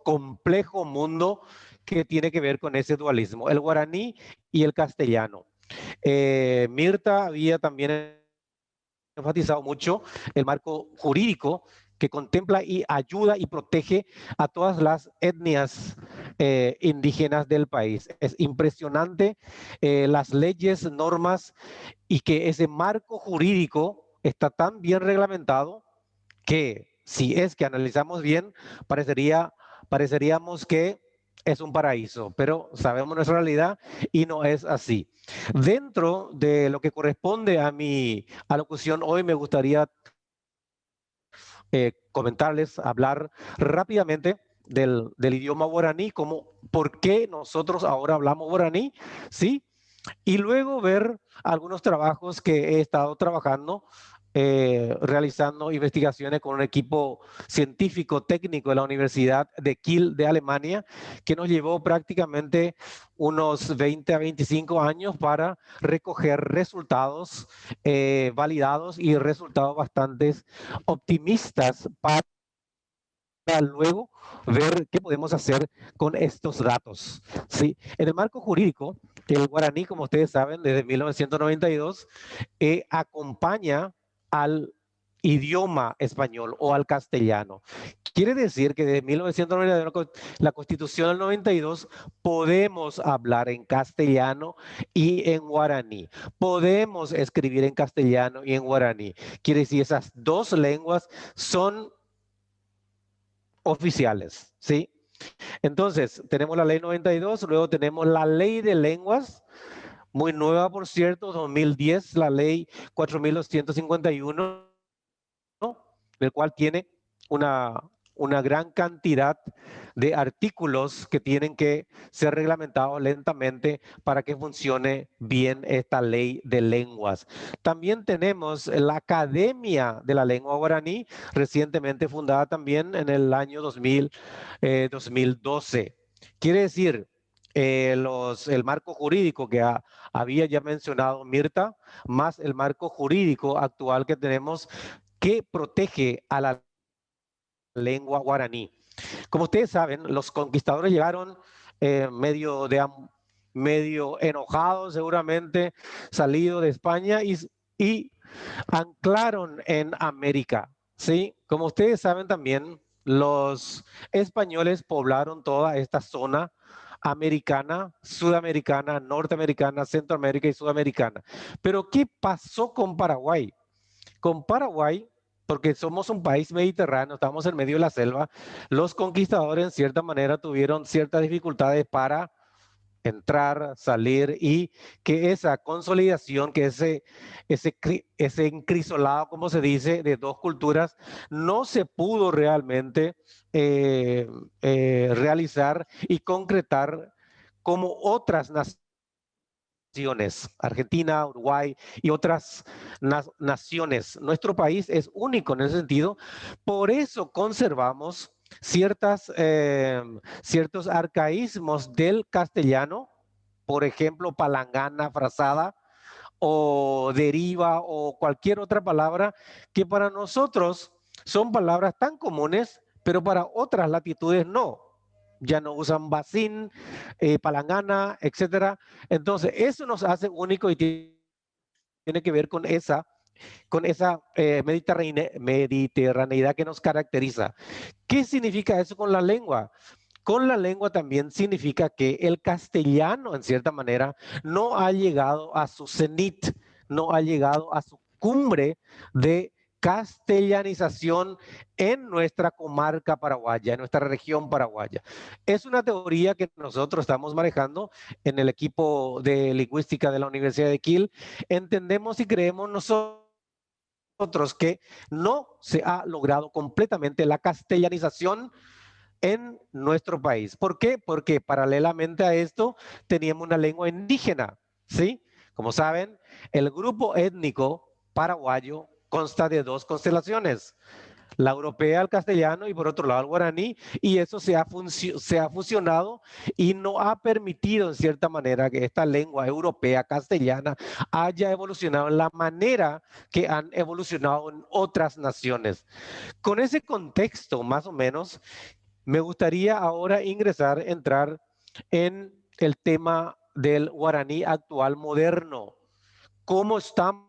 S5: complejo mundo que tiene que ver con ese dualismo, el guaraní y el castellano. Mirta había también enfatizado mucho el marco jurídico que contempla y ayuda y protege a todas las etnias indígenas del país. Es impresionante las leyes, normas y que ese marco jurídico está tan bien reglamentado que si es que analizamos bien, pareceríamos que es un paraíso, pero sabemos nuestra realidad y no es así. Dentro de lo que corresponde a mi alocución hoy, me gustaría comentarles, hablar rápidamente del idioma guaraní, como por qué nosotros ahora hablamos guaraní, ¿sí? Y luego ver algunos trabajos que he estado trabajando, realizando investigaciones con un equipo científico técnico de la Universidad de Kiel de Alemania, que nos llevó prácticamente unos 20 a 25 años para recoger resultados validados y resultados bastante optimistas para luego ver qué podemos hacer con estos datos, ¿sí? En el marco jurídico, el guaraní, como ustedes saben, desde 1992, acompaña al idioma español o al castellano. Quiere decir que desde 1992, la Constitución del 92, podemos hablar en castellano y en guaraní. Podemos escribir en castellano y en guaraní. Quiere decir, esas dos lenguas son oficiales, ¿sí? Entonces, tenemos la ley 92, luego tenemos la ley de lenguas, muy nueva, por cierto, 2010, la ley 4251, ¿no? El cual tiene una gran cantidad de artículos que tienen que ser reglamentados lentamente para que funcione bien esta ley de lenguas. También tenemos la Academia de la Lengua Guaraní, recientemente fundada también en el año 2012. Quiere decir, el marco jurídico que había ya mencionado Mirta, más el marco jurídico actual que tenemos que protege a la lengua guaraní. Como ustedes saben, los conquistadores llegaron medio enojados, seguramente, salido de España y anclaron en América, ¿sí? Como ustedes saben también, los españoles poblaron toda esta zona americana, sudamericana, norteamericana, Centroamérica y sudamericana. Pero ¿qué pasó con Paraguay? Con Paraguay, porque somos un país mediterráneo, estamos en medio de la selva, los conquistadores en cierta manera tuvieron ciertas dificultades para entrar, salir y que esa consolidación, que ese encrisolado, como se dice, de dos culturas, no se pudo realmente realizar y concretar como otras naciones. Argentina, Uruguay y otras naciones. Nuestro país es único en ese sentido. Por eso conservamos ciertos arcaísmos del castellano, por ejemplo, palangana, frazada, o deriva, o cualquier otra palabra que para nosotros son palabras tan comunes, pero para otras latitudes no. Ya no usan bacín, palangana, etcétera. Entonces, eso nos hace único y tiene que ver con esa mediterraneidad que nos caracteriza. ¿Qué significa eso con la lengua? Con la lengua también significa que el castellano, en cierta manera, no ha llegado a su cenit, no ha llegado a su cumbre de castellanización en nuestra comarca paraguaya, en nuestra región paraguaya. Es una teoría que nosotros estamos manejando en el equipo de lingüística de la Universidad de Kiel. Entendemos y creemos nosotros que no se ha logrado completamente la castellanización en nuestro país. ¿Por qué? Porque paralelamente a esto teníamos una lengua indígena, ¿sí? Como saben, el grupo étnico paraguayo consta de dos constelaciones, la europea, el castellano, y por otro lado el guaraní, y eso se ha fusionado y no ha permitido en cierta manera que esta lengua europea castellana haya evolucionado en la manera que han evolucionado en otras naciones. Con ese contexto, más o menos, me gustaría ahora entrar en el tema del guaraní actual moderno. ¿Cómo estamos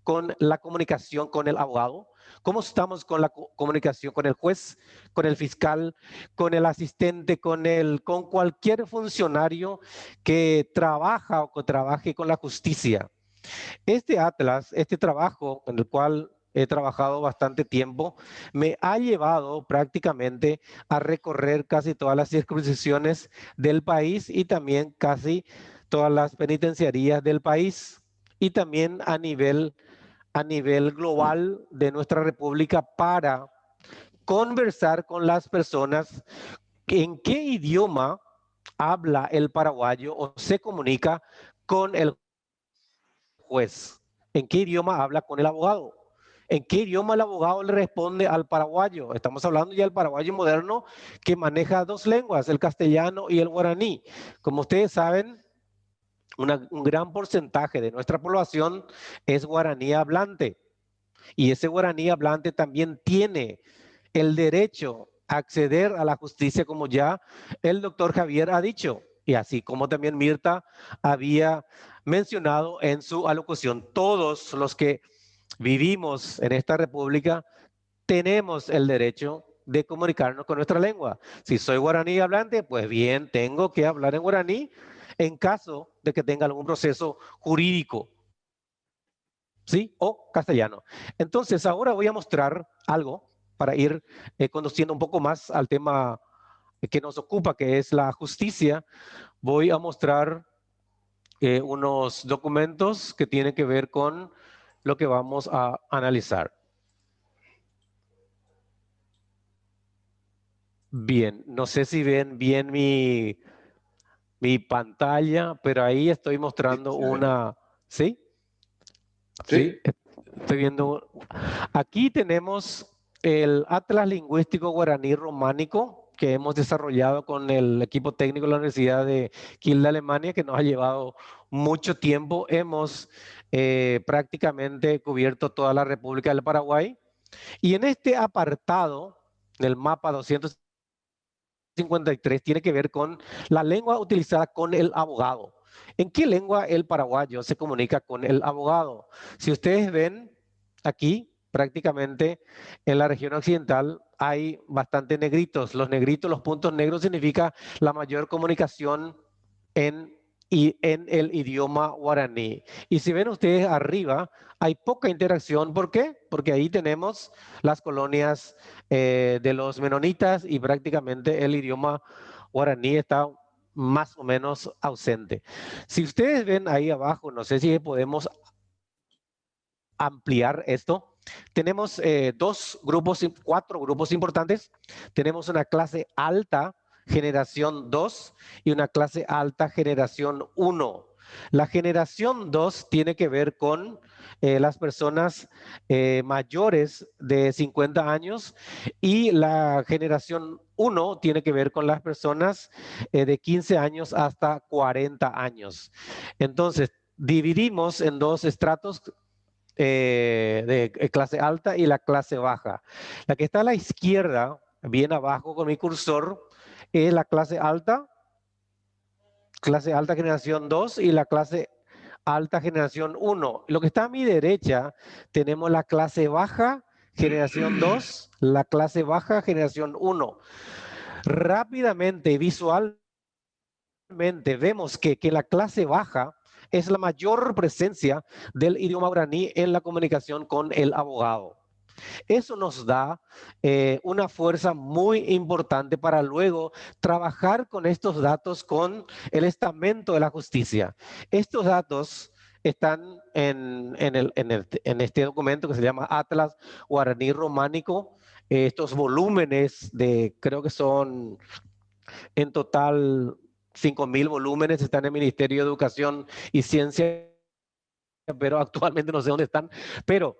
S5: con la comunicación con el abogado? ¿Cómo estamos con la comunicación con el juez, con el fiscal, con el asistente, con cualquier funcionario que trabaja o que trabaje con la justicia? Este atlas, este trabajo en el cual he trabajado bastante tiempo, me ha llevado prácticamente a recorrer casi todas las circunscripciones del país y también casi todas las penitenciarías del país y también a nivel global de nuestra república para conversar con las personas en qué idioma habla el paraguayo o se comunica con el juez, en qué idioma habla con el abogado, en qué idioma el abogado le responde al paraguayo. Estamos hablando ya del paraguayo moderno que maneja dos lenguas, el castellano y el guaraní. Como ustedes saben, un gran porcentaje de nuestra población es guaraní hablante, y ese guaraní hablante también tiene el derecho a acceder a la justicia, como ya el doctor Javier ha dicho, y así como también Mirta había mencionado en su alocución. Todos los que vivimos en esta república tenemos el derecho de comunicarnos con nuestra lengua. Si soy guaraní hablante, pues bien, tengo que hablar en guaraní en caso de que tenga algún proceso jurídico, ¿sí? O castellano. Entonces, ahora voy a mostrar algo para ir conduciendo un poco más al tema que nos ocupa, que es la justicia. Voy a mostrar unos documentos que tienen que ver con lo que vamos a analizar. Bien, no sé si ven bien mi pantalla, pero ahí estoy mostrando una... ¿Sí? Sí, estoy viendo. Aquí tenemos el Atlas Lingüístico Guaraní Románico que hemos desarrollado con el equipo técnico de la Universidad de Kiel de Alemania, que nos ha llevado mucho tiempo. Hemos prácticamente cubierto toda la República del Paraguay. Y en este apartado, del mapa 253, tiene que ver con la lengua utilizada con el abogado. ¿En qué lengua el paraguayo se comunica con el abogado? Si ustedes ven aquí, prácticamente en la región occidental hay bastante negritos. Los negritos, los puntos negros, significa la mayor comunicación en el idioma guaraní. Y si ven ustedes arriba, hay poca interacción. ¿Por qué? Porque ahí tenemos las colonias de los menonitas y prácticamente el idioma guaraní está más o menos ausente. Si ustedes ven ahí abajo, no sé si podemos ampliar esto. Tenemos cuatro grupos importantes. Tenemos una clase alta, generación 2, y una clase alta, generación 1. La generación 2 tiene que ver con las personas mayores de 50 años y la generación 1 tiene que ver con las personas de 15 años hasta 40 años. Entonces, dividimos en dos estratos de clase alta y la clase baja. La que está a la izquierda, bien abajo con mi cursor, es la clase alta generación 2 y la clase alta generación 1. Lo que está a mi derecha, tenemos la clase baja generación 2, la clase baja generación 1. Rápidamente, visualmente, vemos que la clase baja es la mayor presencia del idioma guaraní en la comunicación con el abogado. Eso nos da una fuerza muy importante para luego trabajar con estos datos con el estamento de la justicia. Estos datos están en este documento que se llama Atlas Guaraní Románico. Estos volúmenes creo que son en total 5.000 volúmenes, están en el Ministerio de Educación y Ciencia, pero actualmente no sé dónde están. Pero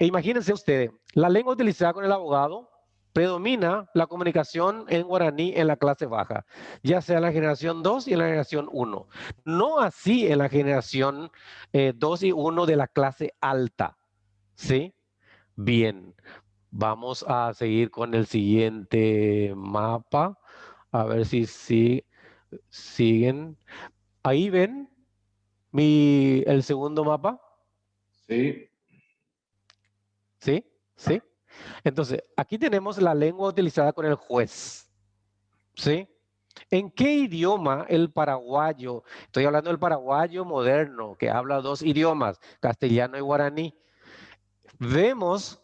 S5: imagínense ustedes, la lengua utilizada con el abogado predomina la comunicación en guaraní en la clase baja, ya sea en la generación 2 y en la generación 1. No así en la generación 2 y 1 de la clase alta. ¿Sí? Bien, vamos a seguir con el siguiente mapa. A ver si siguen. Ahí ven el segundo mapa.
S2: Sí.
S5: ¿Sí? ¿Sí? Entonces, aquí tenemos la lengua utilizada con el juez. ¿Sí? ¿En qué idioma el paraguayo? Estoy hablando del paraguayo moderno, que habla 2 idiomas, castellano y guaraní. Vemos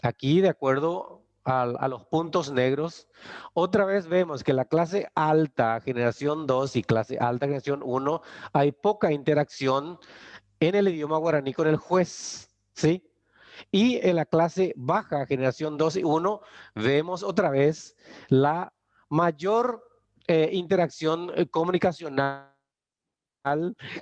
S5: aquí, de acuerdo a los puntos negros, otra vez vemos que la clase alta, generación 2 y clase alta, generación 1, hay poca interacción en el idioma guaraní con el juez. ¿Sí? Y en la clase baja, generación 2 y 1, vemos otra vez la mayor interacción comunicacional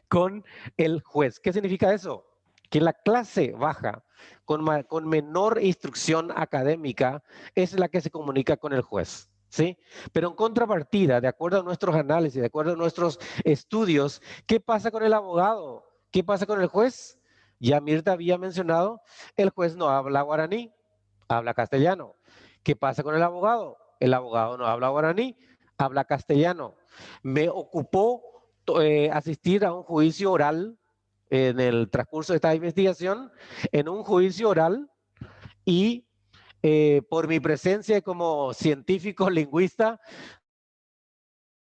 S5: con el juez. ¿Qué significa eso? Que la clase baja, con menor instrucción académica, es la que se comunica con el juez. ¿Sí? Pero en contrapartida, de acuerdo a nuestros análisis, de acuerdo a nuestros estudios, ¿qué pasa con el abogado? ¿Qué pasa con el juez? Ya Mirta había mencionado, el juez no habla guaraní, habla castellano. ¿Qué pasa con el abogado? El abogado no habla guaraní, habla castellano. Me ocupó asistir a un juicio oral en el transcurso de esta investigación, en un juicio oral, y por mi presencia como científico lingüista,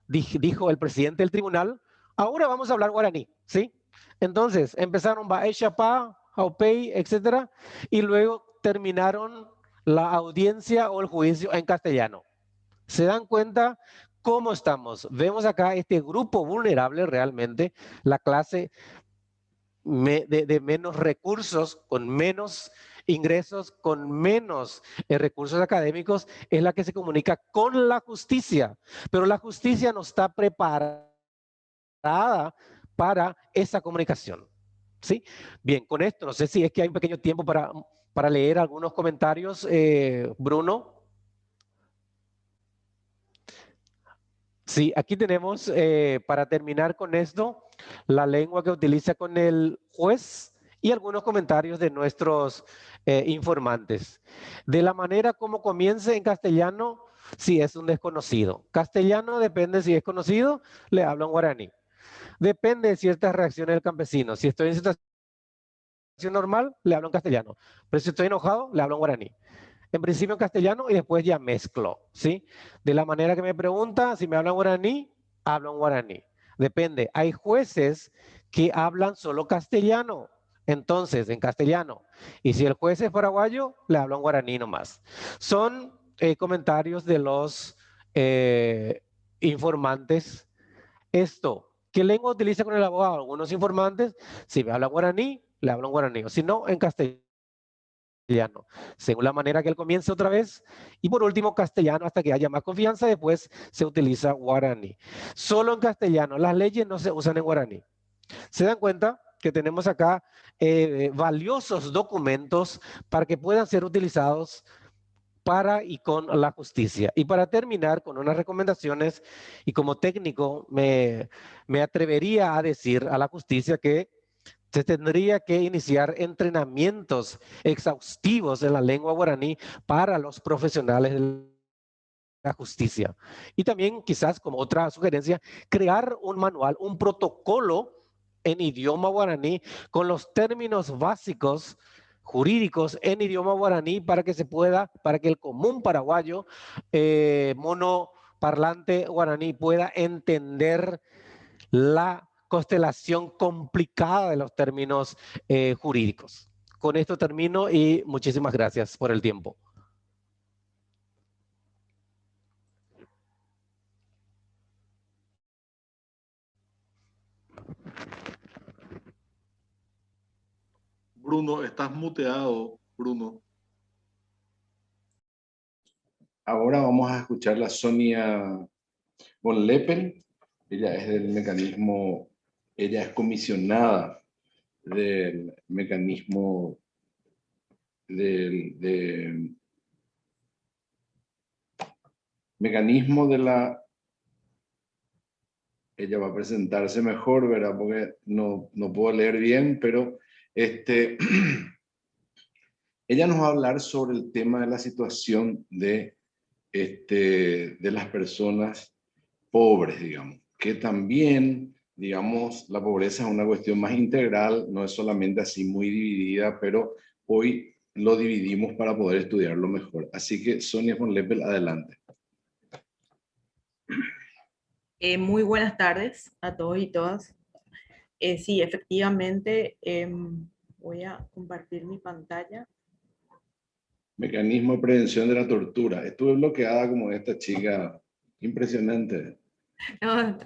S5: dijo el presidente del tribunal, ahora vamos a hablar guaraní, ¿sí? Entonces empezaron Baeshapa, Haupei, etcétera, y luego terminaron la audiencia o el juicio en castellano. ¿Se dan cuenta cómo estamos? Vemos acá este grupo vulnerable realmente, la clase de menos recursos, con menos ingresos, con menos recursos académicos, es la que se comunica con la justicia. Pero la justicia no está preparada para esa comunicación. ¿Sí? Bien, con esto, no sé si es que hay un pequeño tiempo para leer algunos comentarios, Bruno. Sí, aquí tenemos, para terminar con esto, la lengua que utiliza con el juez y algunos comentarios de nuestros informantes. De la manera como comience en castellano, si es un desconocido. Castellano depende si es conocido, le hablan guaraní. Depende de ciertas reacciones del campesino. Si estoy en situación normal, le hablo en castellano. Pero si estoy enojado, le hablo en guaraní. En principio en castellano y después ya mezclo, ¿sí? De la manera que me pregunta, si me hablan guaraní, hablo en guaraní. Depende. Hay jueces que hablan solo castellano, entonces en castellano. Y si el juez es paraguayo, le hablo en guaraní nomás. Son comentarios de los informantes. Esto, ¿qué lengua utiliza con el abogado? Algunos informantes, si me habla guaraní, le hablo en guaraní, o si no, en castellano, según la manera que él comience otra vez. Y por último, castellano hasta que haya más confianza, después se utiliza guaraní. Solo en castellano, las leyes no se usan en guaraní. ¿Se dan cuenta que tenemos acá valiosos documentos para que puedan ser utilizados para y con la justicia? Y para terminar con unas recomendaciones, y como técnico me atrevería a decir a la justicia que se tendría que iniciar entrenamientos exhaustivos en la lengua guaraní para los profesionales de la justicia. Y también quizás como otra sugerencia, crear un manual, un protocolo en idioma guaraní con los términos básicos jurídicos en idioma guaraní para que se pueda, para que el común paraguayo monoparlante guaraní pueda entender la constelación complicada de los términos jurídicos. Con esto termino y muchísimas gracias por el tiempo.
S3: Bruno, estás muteado, Bruno.
S2: Ahora vamos a escuchar a Sonia von Leppel. Ella es del mecanismo, ella es comisionada del mecanismo mecanismo de la... Ella va a presentarse mejor, ¿verdad? Porque no puedo leer bien, pero ella nos va a hablar sobre el tema de la situación de las personas pobres, digamos, que también, digamos, la pobreza es una cuestión más integral, no es solamente así muy dividida, pero hoy lo dividimos para poder estudiarlo mejor. Así que Sonia von Leppel, adelante.
S6: Muy buenas tardes a todos y todas. Sí, efectivamente, voy a compartir mi pantalla.
S2: Mecanismo de prevención de la tortura. Estuve bloqueada como esta chica. Impresionante.
S6: No,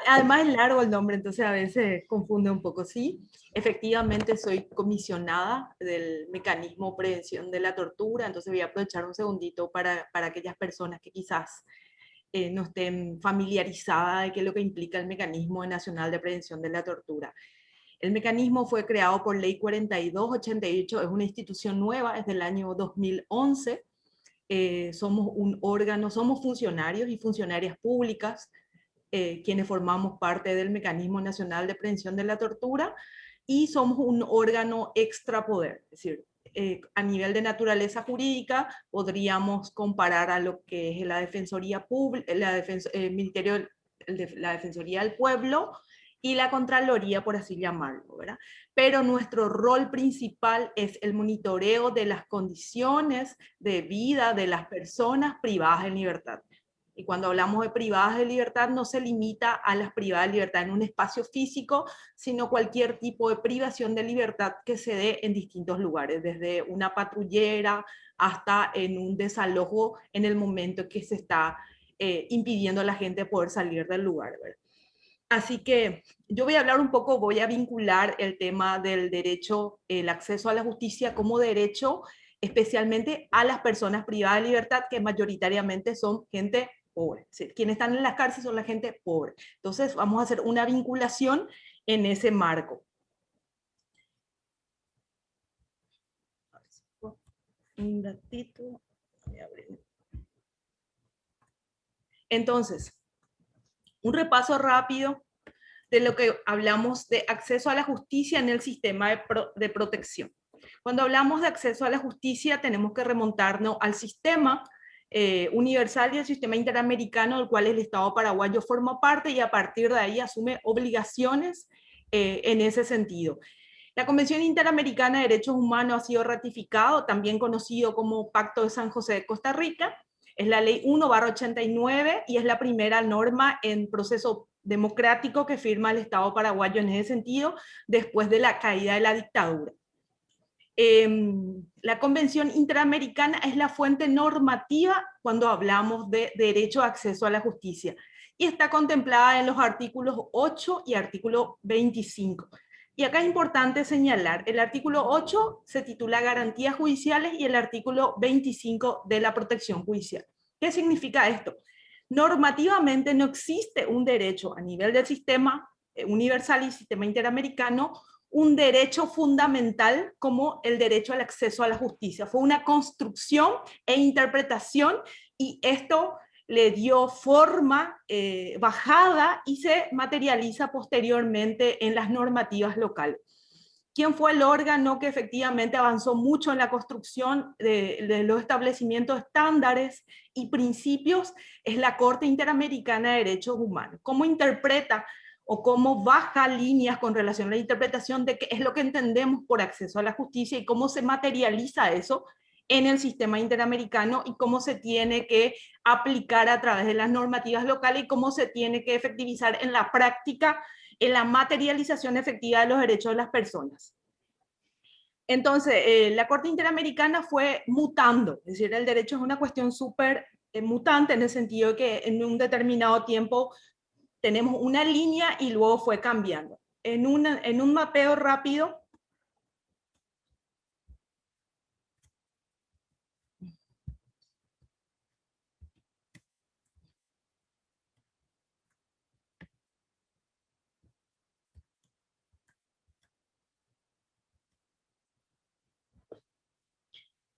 S6: además es largo el nombre, entonces a veces confunde un poco. Sí, efectivamente soy comisionada del mecanismo de prevención de la tortura, entonces voy a aprovechar un segundito para aquellas personas que quizás no estén familiarizadas de qué es lo que implica el Mecanismo Nacional de Prevención de la Tortura. El mecanismo fue creado por Ley 4288, es una institución nueva, es del año 2011. Somos un órgano, somos funcionarios y funcionarias públicas quienes formamos parte del Mecanismo Nacional de Prevención de la Tortura, y somos un órgano extrapoder, es decir, a nivel de naturaleza jurídica podríamos comparar a lo que es la Defensoría Pública, el Ministerio de la Defensoría del Pueblo y la Contraloría, por así llamarlo, ¿verdad? Pero nuestro rol principal es el monitoreo de las condiciones de vida de las personas privadas de libertad. Y cuando hablamos de privadas de libertad, no se limita a las privadas de libertad en un espacio físico, sino cualquier tipo de privación de libertad que se dé en distintos lugares, desde una patrullera hasta en un desalojo en el momento que se está impidiendo a la gente poder salir del lugar, ¿verdad? Así que yo voy a hablar un poco, voy a vincular el tema del derecho, el acceso a la justicia como derecho, especialmente a las personas privadas de libertad, que mayoritariamente son gente pobre. Quienes están en las cárceles son la gente pobre. Entonces vamos a hacer una vinculación en ese marco. Un ratito. Entonces, un repaso rápido de lo que hablamos de acceso a la justicia en el sistema de protección. Cuando hablamos de acceso a la justicia tenemos que remontarnos al sistema universal y el sistema interamericano del cual el Estado paraguayo forma parte, y a partir de ahí asume obligaciones en ese sentido. La Convención Interamericana de Derechos Humanos ha sido ratificado, también conocido como Pacto de San José de Costa Rica. Es la Ley 1/89 y es la primera norma en proceso democrático que firma el Estado paraguayo en ese sentido, después de la caída de la dictadura. La Convención Interamericana es la fuente normativa cuando hablamos de derecho a acceso a la justicia, y está contemplada en los artículos 8 y artículo 25. Y acá es importante señalar, el artículo 8 se titula Garantías Judiciales y el artículo 25 de la protección judicial. ¿Qué significa esto? Normativamente no existe un derecho a nivel del sistema universal y sistema interamericano, un derecho fundamental como el derecho al acceso a la justicia. Fue una construcción e interpretación, y esto le dio forma bajada y se materializa posteriormente en las normativas locales. ¿Quién fue el órgano que efectivamente avanzó mucho en la construcción de los establecimientos estándares y principios? Es la Corte Interamericana de Derechos Humanos. ¿Cómo interpreta o cómo baja líneas con relación a la interpretación de qué es lo que entendemos por acceso a la justicia y cómo se materializa eso en el sistema interamericano y cómo se tiene que aplicar a través de las normativas locales y cómo se tiene que efectivizar en la práctica en la materialización efectiva de los derechos de las personas. Entonces, la Corte Interamericana fue mutando, es decir, el derecho es una cuestión súper mutante en el sentido de que en un determinado tiempo tenemos una línea y luego fue cambiando. En un mapeo rápido,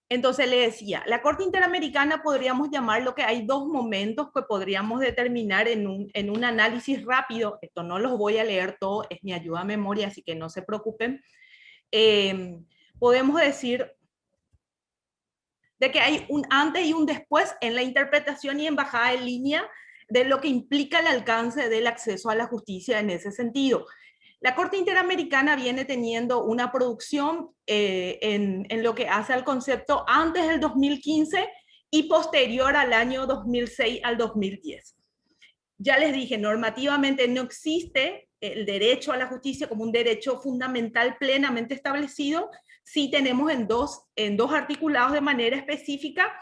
S6: entonces le decía, la Corte Interamericana podríamos llamarlo que hay dos momentos que podríamos determinar en un análisis rápido. Esto no los voy a leer todo, es mi ayuda a memoria, así que no se preocupen. Podemos decir de que hay un antes y un después en la interpretación y en bajada de línea de lo que implica el alcance del acceso a la justicia en ese sentido. La Corte Interamericana viene teniendo una producción en lo que hace al concepto antes del 2015 y posterior al año 2006 al 2010. Ya les dije, normativamente no existe el derecho a la justicia como un derecho fundamental plenamente establecido. Sí tenemos en dos articulados de manera específica,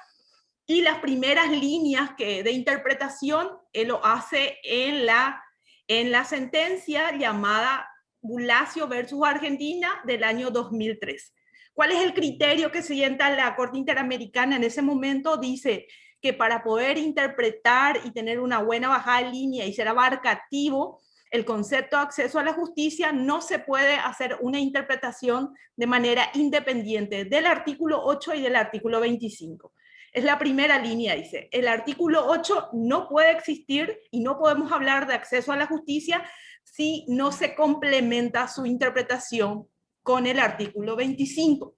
S6: y las primeras líneas de interpretación lo hace en la sentencia llamada Bulacio versus Argentina del año 2003. ¿Cuál es el criterio que sienta la Corte Interamericana en ese momento? Dice que para poder interpretar y tener una buena bajada de línea y ser abarcativo, el concepto de acceso a la justicia no se puede hacer una interpretación de manera independiente del artículo 8 y del artículo 25. Es la primera línea, dice. El artículo 8 no puede existir y no podemos hablar de acceso a la justicia si no se complementa su interpretación con el artículo 25.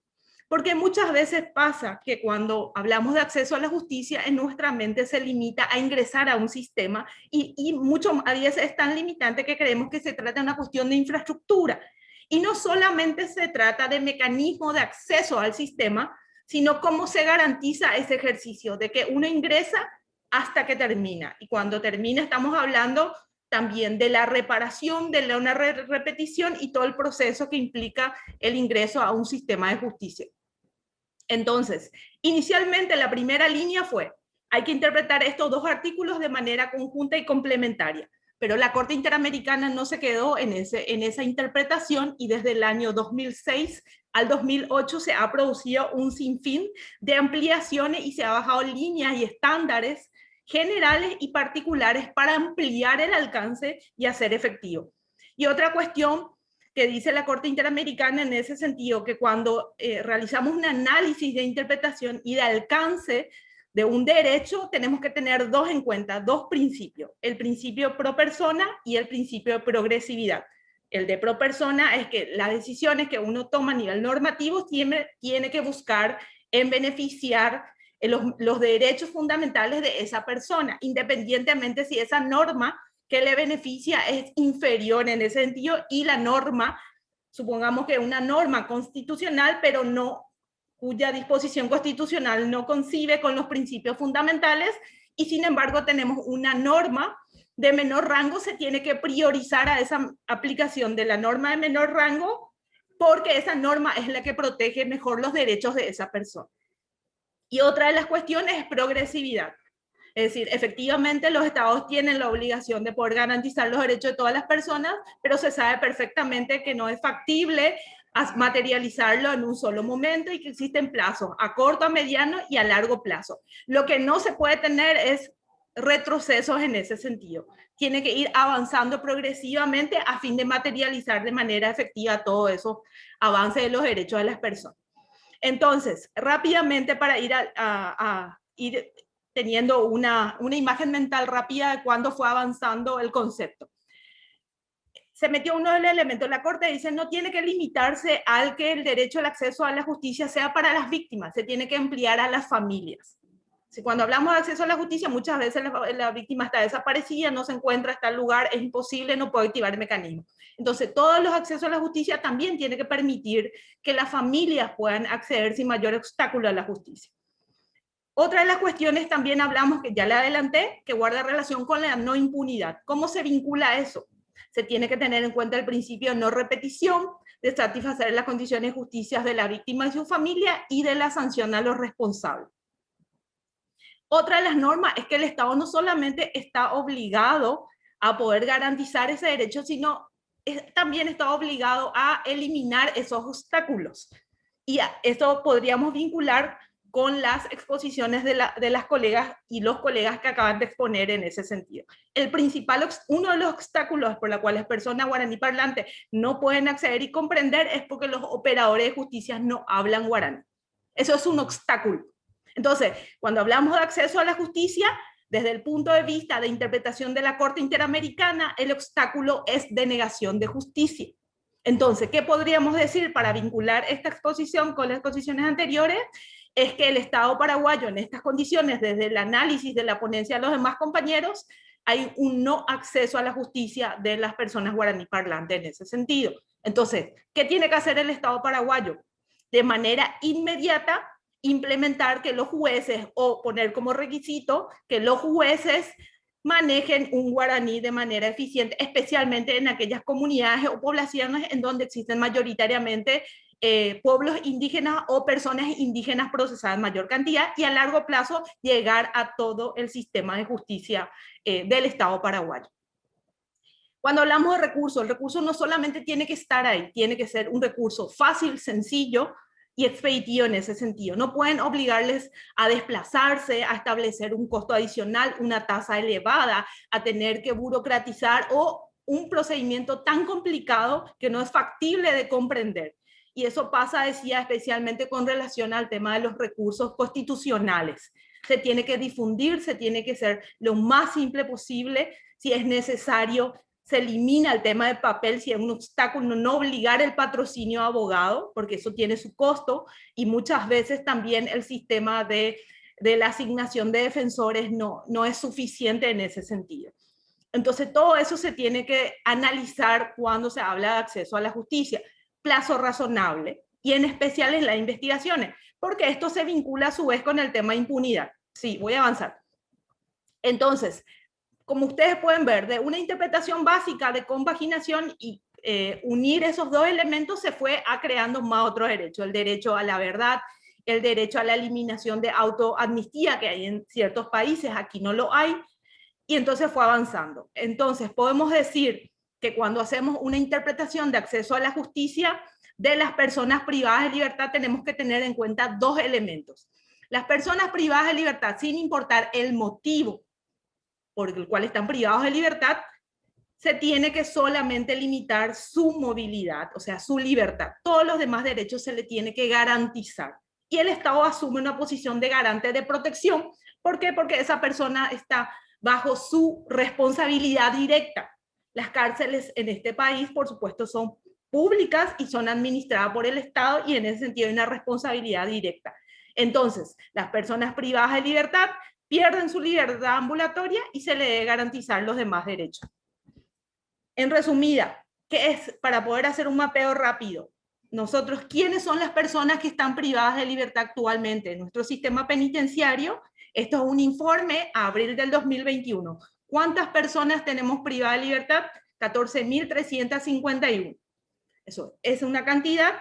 S6: Porque muchas veces pasa que cuando hablamos de acceso a la justicia, en nuestra mente se limita a ingresar a un sistema y mucho a veces es tan limitante que creemos que se trata de una cuestión de infraestructura. Y no solamente se trata de mecanismo de acceso al sistema, sino cómo se garantiza ese ejercicio de que uno ingresa hasta que termina. Y cuando termina estamos hablando también de la reparación, de una repetición y todo el proceso que implica el ingreso a un sistema de justicia. Entonces, inicialmente la primera línea fue, hay que interpretar estos dos artículos de manera conjunta y complementaria, pero la Corte Interamericana no se quedó en esa interpretación y desde el año 2006 al 2008 se ha producido un sinfín de ampliaciones y se ha bajado líneas y estándares generales y particulares para ampliar el alcance y hacer efectivo. Y otra cuestión que dice la Corte Interamericana en ese sentido, que cuando realizamos un análisis de interpretación y de alcance de un derecho, tenemos que tener dos en cuenta, dos principios, el principio pro persona y el principio de progresividad. El de pro persona es que las decisiones que uno toma a nivel normativo tiene que buscar en beneficiar los derechos fundamentales de esa persona, independientemente si esa norma que le beneficia es inferior en ese sentido y la norma, supongamos que una norma constitucional, pero no cuya disposición constitucional no coincide con los principios fundamentales y sin embargo tenemos una norma de menor rango, se tiene que priorizar a esa aplicación de la norma de menor rango porque esa norma es la que protege mejor los derechos de esa persona. Y otra de las cuestiones es progresividad. Es decir, efectivamente los estados tienen la obligación de poder garantizar los derechos de todas las personas, pero se sabe perfectamente que no es factible materializarlo en un solo momento y que existen plazos a corto, a mediano y a largo plazo. Lo que no se puede tener es retrocesos en ese sentido. Tiene que ir avanzando progresivamente a fin de materializar de manera efectiva todos esos avances de los derechos de las personas. Entonces, rápidamente para ir ir teniendo una imagen mental rápida de cuándo fue avanzando el concepto. Se metió uno del elemento, la Corte dice no tiene que limitarse al que el derecho al acceso a la justicia sea para las víctimas, se tiene que ampliar a las familias. Si cuando hablamos de acceso a la justicia, muchas veces la víctima está desaparecida, no se encuentra, está en lugar, es imposible, no puede activar el mecanismo. Entonces, todos los accesos a la justicia también tienen que permitir que las familias puedan acceder sin mayor obstáculo a la justicia. Otra de las cuestiones también hablamos, que ya le adelanté, que guarda relación con la no impunidad. ¿Cómo se vincula eso? Se tiene que tener en cuenta el principio de no repetición, de satisfacer las condiciones de justicia de la víctima y su familia y de la sanción a los responsables. Otra de las normas es que el Estado no solamente está obligado a poder garantizar ese derecho, sino también está obligado a eliminar esos obstáculos. Y esto podríamos vincular con las exposiciones de las colegas y los colegas que acaban de exponer en ese sentido. Uno de los obstáculos por los cuales personas guaraní parlantes no pueden acceder y comprender es porque los operadores de justicia no hablan guaraní. Eso es un obstáculo. Entonces, cuando hablamos de acceso a la justicia, desde el punto de vista de interpretación de la Corte Interamericana, el obstáculo es denegación de justicia. Entonces, ¿qué podríamos decir para vincular esta exposición con las exposiciones anteriores? Es que el Estado paraguayo en estas condiciones, desde el análisis de la ponencia de los demás compañeros, hay un no acceso a la justicia de las personas guaraní parlantes en ese sentido. Entonces, ¿qué tiene que hacer el Estado paraguayo? De manera inmediata, implementar que los jueces, o poner como requisito que los jueces manejen un guaraní de manera eficiente, especialmente en aquellas comunidades o poblaciones en donde existen mayoritariamente pueblos indígenas o personas indígenas procesadas en mayor cantidad, y a largo plazo llegar a todo el sistema de justicia del Estado paraguayo. Cuando hablamos de recursos, el recurso no solamente tiene que estar ahí, tiene que ser un recurso fácil, sencillo y expeditivo en ese sentido. No pueden obligarles a desplazarse, a establecer un costo adicional, una tasa elevada, a tener que burocratizar o un procedimiento tan complicado que no es factible de comprender. Y eso pasa, decía, especialmente con relación al tema de los recursos constitucionales. Se tiene que difundir, se tiene que ser lo más simple posible. Si es necesario, se elimina el tema de papel, si es un obstáculo, no obligar el patrocinio a abogado, porque eso tiene su costo, y muchas veces también el sistema de la asignación de defensores no es suficiente en ese sentido. Entonces, todo eso se tiene que analizar cuando se habla de acceso a la justicia. Plazo razonable, y en especial en las investigaciones, porque esto se vincula a su vez con el tema de impunidad. Sí, voy a avanzar. Entonces, como ustedes pueden ver, de una interpretación básica de compaginación y unir esos dos elementos, se fue creando más otros derechos, el derecho a la verdad, el derecho a la eliminación de autoamnistía, que hay en ciertos países, aquí no lo hay, y entonces fue avanzando. Entonces, podemos decir que cuando hacemos una interpretación de acceso a la justicia de las personas privadas de libertad, tenemos que tener en cuenta dos elementos. Las personas privadas de libertad, sin importar el motivo por el cual están privados de libertad, se tiene que solamente limitar su movilidad, o sea, su libertad. Todos los demás derechos se le tiene que garantizar. Y el Estado asume una posición de garante de protección. ¿Por qué? Porque esa persona está bajo su responsabilidad directa. Las cárceles en este país, por supuesto, son públicas y son administradas por el Estado, y en ese sentido hay una responsabilidad directa. Entonces, las personas privadas de libertad pierden su libertad ambulatoria y se le debe garantizar los demás derechos. En resumida, ¿qué es? Para poder hacer un mapeo rápido, nosotros, ¿quiénes son las personas que están privadas de libertad actualmente en nuestro sistema penitenciario? Esto es un informe a abril del 2021. ¿Cuántas personas tenemos privadas de libertad? 14.351. Eso es una cantidad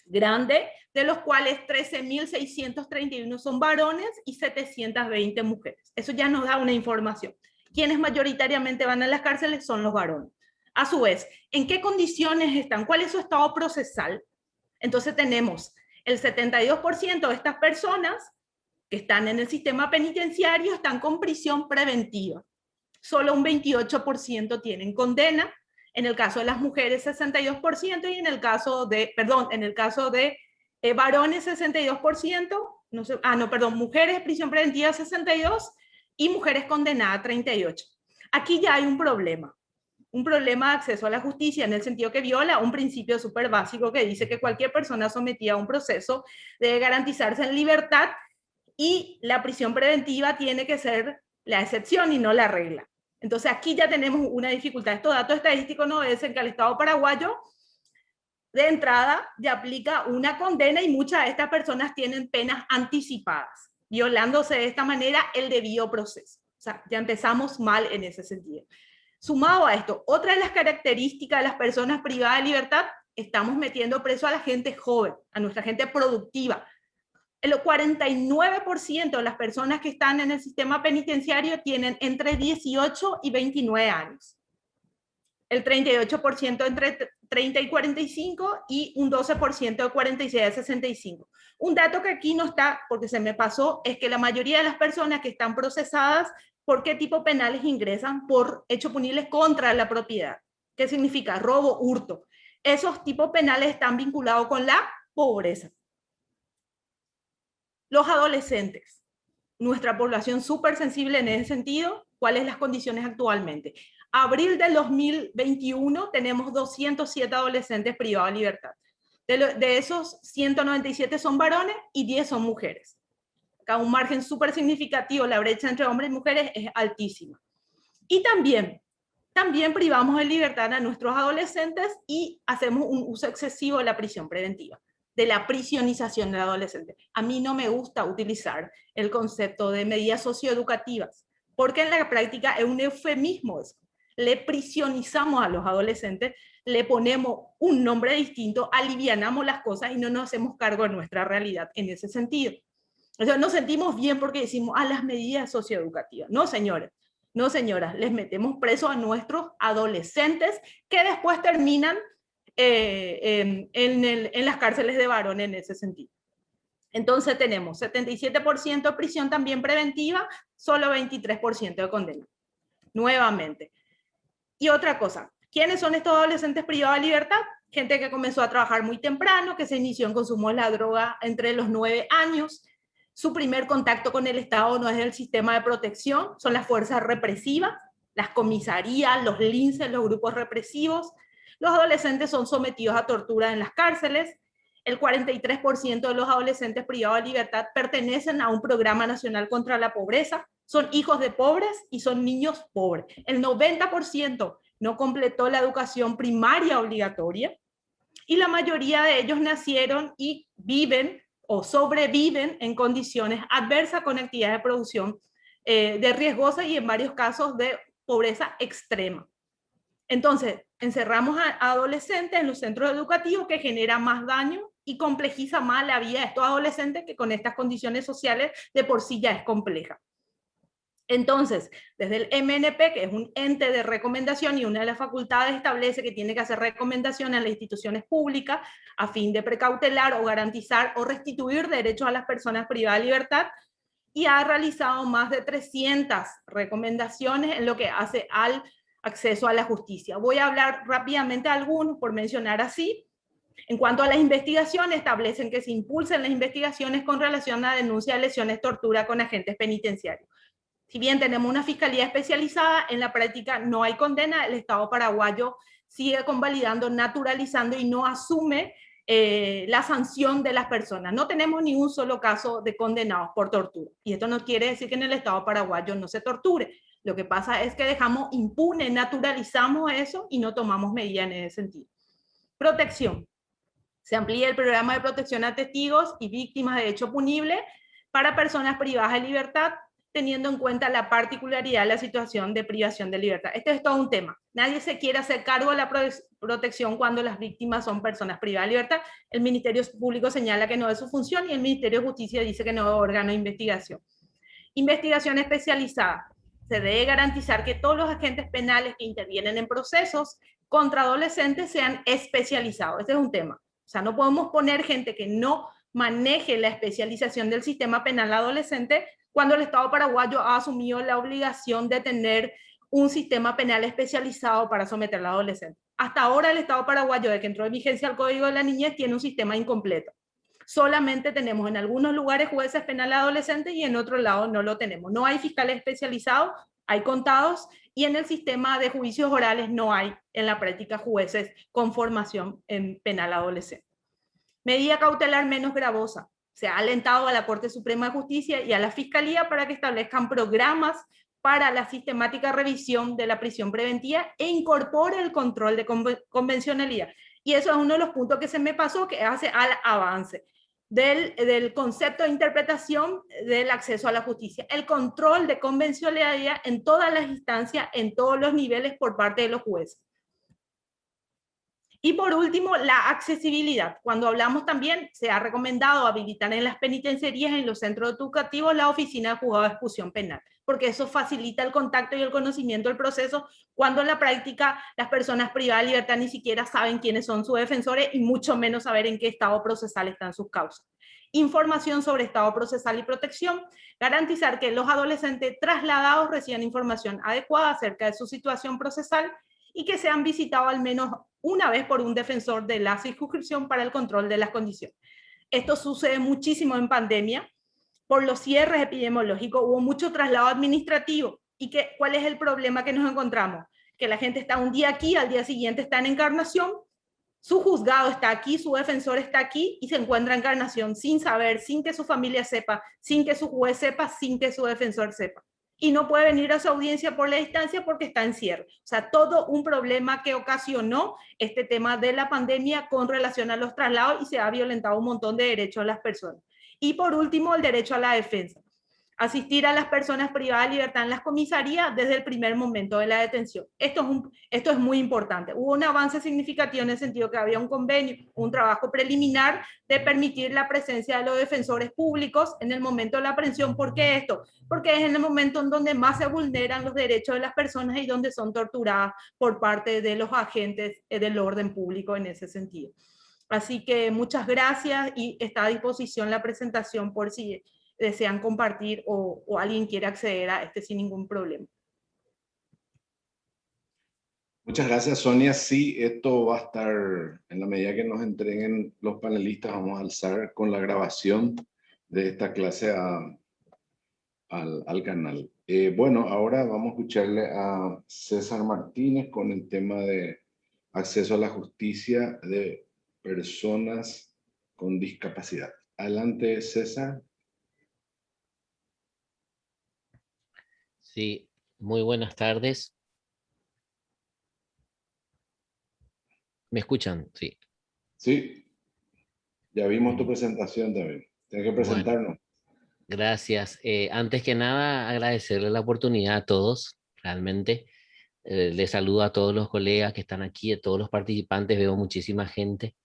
S6: grande, de los cuales 13.631 son varones y 720 mujeres. Eso ya nos da una información. Quienes mayoritariamente van a las cárceles son los varones. A su vez, ¿en qué condiciones están? ¿Cuál es su estado procesal? Entonces tenemos el 72% de estas personas que están en el sistema penitenciario están con prisión preventiva. Solo un 28% tienen condena. En el caso de las mujeres, 62%, y en el caso de, varones, 62%, mujeres prisión preventiva, 62%, y mujeres condenadas, 38%. Aquí ya hay un problema de acceso a la justicia, en el sentido que viola un principio súper básico que dice que cualquier persona sometida a un proceso debe garantizarse en libertad, y la prisión preventiva tiene que ser la excepción y no la regla. Entonces aquí ya tenemos una dificultad. Estos datos estadísticos nos dicen que el Estado paraguayo de entrada ya aplica una condena, y muchas de estas personas tienen penas anticipadas, violándose de esta manera el debido proceso. O sea, ya empezamos mal en ese sentido. Sumado a esto, otra de las características de las personas privadas de libertad, estamos metiendo preso a la gente joven, a nuestra gente productiva. El 49% de las personas que están en el sistema penitenciario tienen entre 18 y 29 años. El 38% entre 30 y 45 y un 12% de 46 a 65. Un dato que aquí no está, porque se me pasó, es que la mayoría de las personas que están procesadas, ¿por qué tipo penales ingresan? Por hechos punibles contra la propiedad. ¿Qué significa? Robo, hurto. Esos tipos penales están vinculados con la pobreza. Los adolescentes, nuestra población súper sensible en ese sentido. ¿Cuáles las condiciones actualmente? Abril del 2021 tenemos 207 adolescentes privados de libertad. De esos, 197 son varones y 10 son mujeres. Acá un margen súper significativo, la brecha entre hombres y mujeres es altísima. Y también privamos de libertad a nuestros adolescentes y hacemos un uso excesivo de la prisión preventiva, de la prisionización del adolescente. A mí no me gusta utilizar el concepto de medidas socioeducativas, porque en la práctica es un eufemismo eso. Le prisionizamos a los adolescentes, le ponemos un nombre distinto, alivianamos las cosas y no nos hacemos cargo de nuestra realidad en ese sentido. O sea, nos sentimos bien porque decimos las medidas socioeducativas. No, señores, no, señoras, les metemos presos a nuestros adolescentes que después terminan en las cárceles de varones en ese sentido. Entonces tenemos 77% de prisión también preventiva, solo 23% de condena. Nuevamente. Y otra cosa, ¿quiénes son estos adolescentes privados de libertad? Gente que comenzó a trabajar muy temprano, que se inició en consumo de la droga entre los 9 años. Su primer contacto con el Estado no es el sistema de protección, son las fuerzas represivas, las comisarías, los linces, los grupos represivos. Los adolescentes son sometidos a tortura en las cárceles. El 43% de los adolescentes privados de libertad pertenecen a un programa nacional contra la pobreza. Son hijos de pobres y son niños pobres. El 90% no completó la educación primaria obligatoria y la mayoría de ellos nacieron y viven o sobreviven en condiciones adversas con actividades de producción de riesgosa y en varios casos de pobreza extrema. Entonces, encerramos a adolescentes en los centros educativos, que genera más daño y complejiza más la vida de estos adolescentes, que con estas condiciones sociales de por sí ya es compleja. Entonces, desde el MNP, que es un ente de recomendación y una de las facultades establece que tiene que hacer recomendaciones a las instituciones públicas a fin de precautelar o garantizar o restituir derechos a las personas privadas de libertad, y ha realizado más de 300 recomendaciones en lo que hace al acceso a la justicia. Voy a hablar rápidamente de algunos, por mencionar así. En cuanto a las investigaciones, establecen que se impulsen las investigaciones con relación a denuncia de lesiones, tortura con agentes penitenciarios. Si bien tenemos una fiscalía especializada, en la práctica no hay condena. El Estado paraguayo sigue convalidando, naturalizando y no asume la sanción de las personas. No tenemos ni un solo caso de condenados por tortura. Y esto no quiere decir que en el Estado paraguayo no se torture. Lo que pasa es que dejamos impune, naturalizamos eso y no tomamos medidas en ese sentido. Protección. Se amplía el programa de protección a testigos y víctimas de hecho punible para personas privadas de libertad, teniendo en cuenta la particularidad de la situación de privación de libertad. Este es todo un tema. Nadie se quiere hacer cargo de la protección cuando las víctimas son personas privadas de libertad. El Ministerio Público señala que no es su función y el Ministerio de Justicia dice que no es órgano de investigación. Investigación especializada. Se debe garantizar que todos los agentes penales que intervienen en procesos contra adolescentes sean especializados. Este es un tema. O sea, no podemos poner gente que no maneje la especialización del sistema penal adolescente cuando el Estado paraguayo ha asumido la obligación de tener un sistema penal especializado para someter a la adolescente. Hasta ahora el Estado paraguayo, desde que entró en vigencia el Código de la Niñez, tiene un sistema incompleto. Solamente tenemos en algunos lugares jueces penales adolescentes y en otros lados no lo tenemos. No hay fiscales especializados, hay contados, y en el sistema de juicios orales no hay en la práctica jueces con formación en penal adolescente. Medida cautelar menos gravosa. Se ha alentado a la Corte Suprema de Justicia y a la Fiscalía para que establezcan programas para la sistemática revisión de la prisión preventiva e incorpore el control de convencionalidad. Y eso es uno de los puntos que se me pasó, que hace al avance. del concepto de interpretación del acceso a la justicia, el control de convencionalidad en todas las instancias, en todos los niveles por parte de los jueces. Y por último, la accesibilidad. Cuando hablamos también, se ha recomendado habilitar en las penitenciarías, en los centros educativos, la oficina de juzgado de ejecución penal, porque eso facilita el contacto y el conocimiento del proceso, cuando en la práctica las personas privadas de libertad ni siquiera saben quiénes son sus defensores y mucho menos saber en qué estado procesal están sus causas. Información sobre estado procesal y protección, garantizar que los adolescentes trasladados reciban información adecuada acerca de su situación procesal y que sean visitados al menos una vez por un defensor de la circunscripción para el control de las condiciones. Esto sucede muchísimo en pandemia. Por los cierres epidemiológicos hubo mucho traslado administrativo. ¿Y cuál es el problema que nos encontramos? Que la gente está un día aquí, al día siguiente está en encarnación, su juzgado está aquí, su defensor está aquí y se encuentra en encarnación sin saber, sin que su familia sepa, sin que su juez sepa, sin que su defensor sepa. Y no puede venir a su audiencia por la distancia porque está en cierre. O sea, todo un problema que ocasionó este tema de la pandemia con relación a los traslados y se ha violentado un montón de derechos a las personas. Y por último, el derecho a la defensa. Asistir a las personas privadas de libertad en las comisarías desde el primer momento de la detención. Esto es muy importante. Hubo un avance significativo en el sentido que había un convenio, un trabajo preliminar de permitir la presencia de los defensores públicos en el momento de la aprehensión. ¿Por qué esto? Porque es en el momento en donde más se vulneran los derechos de las personas y donde son torturadas por parte de los agentes del orden público en ese sentido. Así que muchas gracias y está a disposición la presentación por si desean compartir o alguien quiere acceder a este sin ningún problema.
S2: Muchas gracias, Sonia. Sí, esto va a estar, en la medida que nos entreguen los panelistas, vamos a alzar con la grabación de esta clase al canal. Bueno, ahora vamos a escucharle a César Martínez con el tema de acceso a la justicia de personas con discapacidad. Adelante, César.
S7: Sí, muy buenas tardes. ¿Me escuchan? Sí.
S2: Sí, ya vimos tu presentación también. Tienes que presentarnos.
S7: Bueno, gracias. Antes que nada, agradecerle la oportunidad a todos, realmente. Les saludo a todos los colegas que están aquí, a todos los participantes, veo muchísima gente.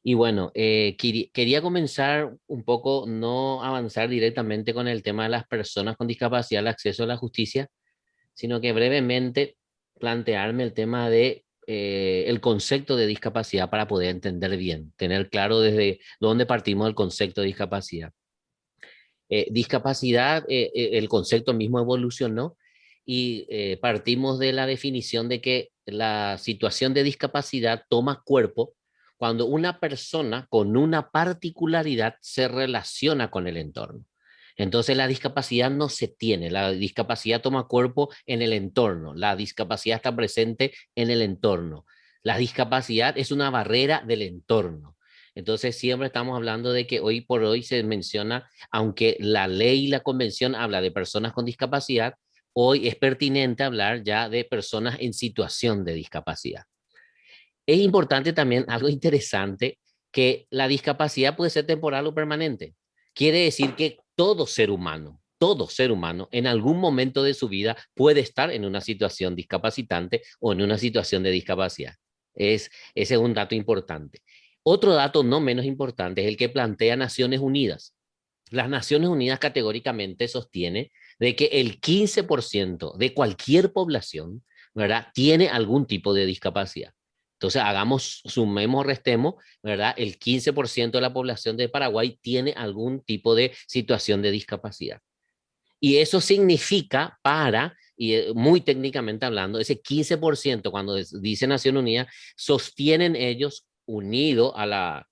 S7: Y bueno, quería comenzar un poco, no avanzar directamente con el tema de las personas con discapacidad, el acceso a la justicia, sino que brevemente plantearme el tema de el concepto de discapacidad para poder entender bien, tener claro desde dónde partimos del concepto de discapacidad. Discapacidad, el concepto mismo evolucionó y partimos de la definición de que la situación de discapacidad toma cuerpo cuando una persona con una particularidad se relaciona con el entorno. Entonces la discapacidad no se tiene, la discapacidad toma cuerpo en el entorno, la discapacidad está presente en el entorno. La discapacidad es una barrera del entorno. Entonces siempre estamos hablando de que hoy por hoy se menciona, aunque la ley y la convención habla de personas con discapacidad, hoy es pertinente hablar ya de personas en situación de discapacidad. Es importante también, algo interesante, que la discapacidad puede ser temporal o permanente. Quiere decir que todo ser humano en algún momento de su vida puede estar en una situación discapacitante o en una situación de discapacidad. Ese es un dato importante. Otro dato no menos importante es el que plantea Naciones Unidas. Las Naciones Unidas categóricamente sostiene de que el 15% de cualquier población, ¿verdad?, tiene algún tipo de discapacidad. Entonces, sumemos, restemos, ¿verdad? El 15% de la población de Paraguay tiene algún tipo de situación de discapacidad. Y eso significa muy técnicamente hablando, ese 15%, cuando dice Naciones Unidas, sostienen ellos, unido a la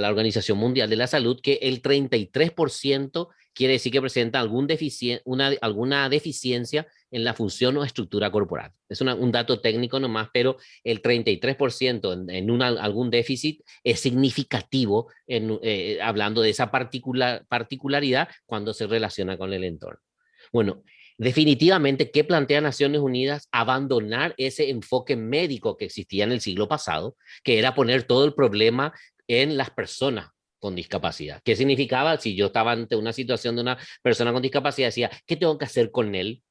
S7: Organización Mundial de la Salud, que el 33% quiere decir que presenta alguna deficiencia en la función o estructura corporal. Es un dato técnico nomás, pero el 33% en algún déficit es significativo hablando de esa particularidad cuando se relaciona con el entorno. Bueno, definitivamente, ¿qué plantea Naciones Unidas? Abandonar ese enfoque médico que existía en el siglo pasado, que era poner todo el problema en las personas con discapacidad. ¿Qué significaba? Si yo estaba ante una situación de una persona con discapacidad, decía, ¿qué tengo que hacer con él?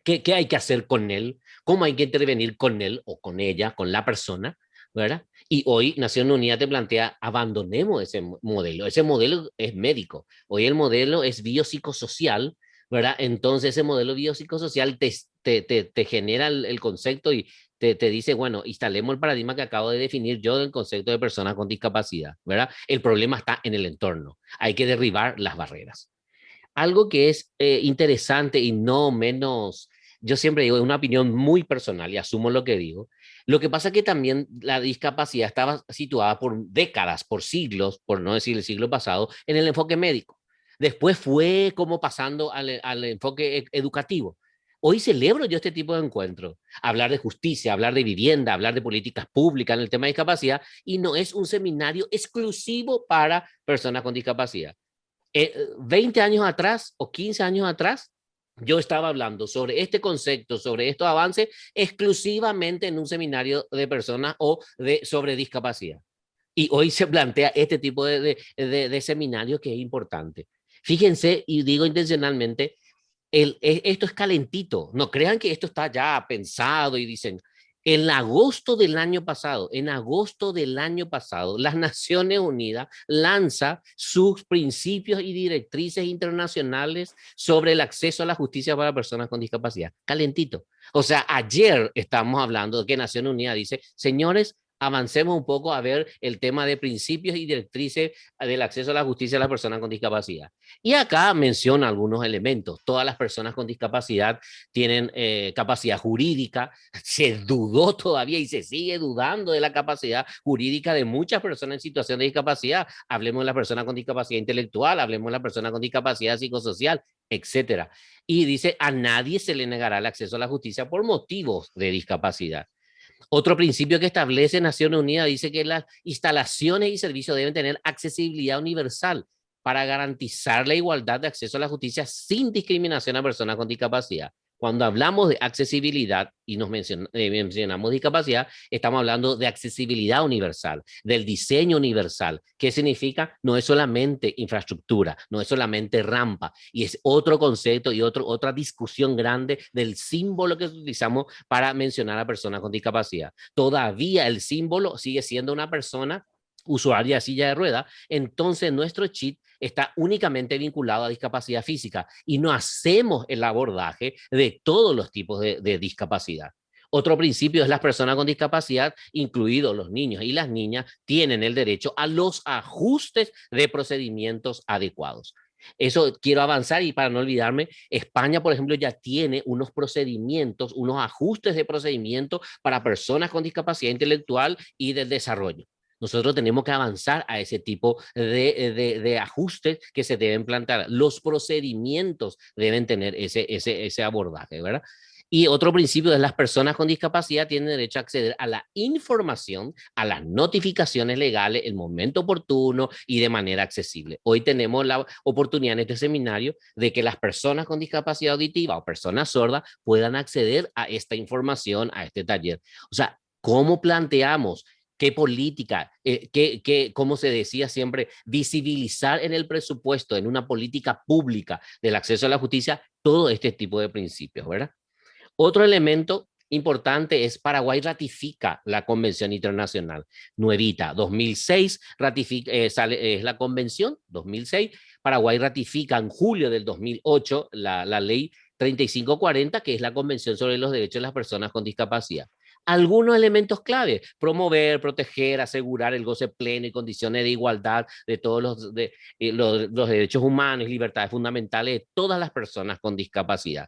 S7: ¿Qué hay que hacer con él? ¿Cómo hay que intervenir con él o con ella, con la persona? ¿Verdad? Y hoy Naciones Unidas te plantea, abandonemos ese modelo. Ese modelo es médico. Hoy el modelo es biopsicosocial, ¿verdad? Entonces ese modelo biopsicosocial te genera el concepto y te dice, bueno, instalemos el paradigma que acabo de definir yo del concepto de personas con discapacidad, ¿verdad? El problema está en el entorno. Hay que derribar las barreras. Algo que es interesante y no menos, yo siempre digo, es una opinión muy personal y asumo lo que digo. Lo que pasa es que también la discapacidad estaba situada por décadas, por siglos, por no decir el siglo pasado, en el enfoque médico. Después fue como pasando al enfoque educativo. Hoy celebro yo este tipo de encuentros, hablar de justicia, hablar de vivienda, hablar de políticas públicas en el tema de discapacidad, y no es un seminario exclusivo para personas con discapacidad. 20 años atrás o 15 años atrás, yo estaba hablando sobre este concepto, sobre estos avances, exclusivamente en un seminario de personas o sobre discapacidad. Y hoy se plantea este tipo de seminario que es importante. Fíjense, y digo intencionalmente, esto es calentito. No crean que esto está ya pensado y dicen, en agosto del año pasado, las Naciones Unidas lanza sus principios y directrices internacionales sobre el acceso a la justicia para personas con discapacidad. Calentito. O sea, ayer estamos hablando de que Naciones Unidas dice, señores, avancemos un poco a ver el tema de principios y directrices del acceso a la justicia a las personas con discapacidad. Y acá menciona algunos elementos. Todas las personas con discapacidad tienen capacidad jurídica. Se dudó todavía y se sigue dudando de la capacidad jurídica de muchas personas en situación de discapacidad. Hablemos de la persona con discapacidad intelectual, hablemos de la persona con discapacidad psicosocial, etcétera. Y dice, a nadie se le negará el acceso a la justicia por motivos de discapacidad. Otro principio que establece Naciones Unidas dice que las instalaciones y servicios deben tener accesibilidad universal para garantizar la igualdad de acceso a la justicia sin discriminación a personas con discapacidad. Cuando hablamos de accesibilidad y nos mencionamos discapacidad, estamos hablando de accesibilidad universal, del diseño universal. ¿Qué significa? No es solamente infraestructura, no es solamente rampa, y es otro concepto y otra discusión grande del símbolo que utilizamos para mencionar a personas con discapacidad. Todavía el símbolo sigue siendo una persona usuaria de silla de rueda, entonces nuestro chip está únicamente vinculado a discapacidad física y no hacemos el abordaje de todos los tipos de discapacidad. Otro principio es las personas con discapacidad, incluidos los niños y las niñas, tienen el derecho a los ajustes de procedimientos adecuados. Eso quiero avanzar y para no olvidarme, España, por ejemplo, ya tiene unos procedimientos, unos ajustes de procedimiento para personas con discapacidad intelectual y del desarrollo. Nosotros tenemos que avanzar a ese tipo de ajustes que se deben plantear. Los procedimientos deben tener ese abordaje, ¿verdad? Y otro principio es las personas con discapacidad tienen derecho a acceder a la información, a las notificaciones legales, el momento oportuno y de manera accesible. Hoy tenemos la oportunidad en este seminario de que las personas con discapacidad auditiva o personas sordas puedan acceder a esta información, a este taller. O sea, ¿cómo planteamos? ¿Qué política? Como se decía siempre, visibilizar en el presupuesto, en una política pública del acceso a la justicia, todo este tipo de principios, ¿verdad? Otro elemento importante es Paraguay ratifica la Convención Internacional nuevita, 2006, es la Convención, 2006, Paraguay ratifica en julio del 2008 la ley 3540, que es la Convención sobre los Derechos de las Personas con Discapacidad. Algunos elementos clave: promover, proteger, asegurar el goce pleno y condiciones de igualdad de todos los derechos humanos y libertades fundamentales de todas las personas con discapacidad.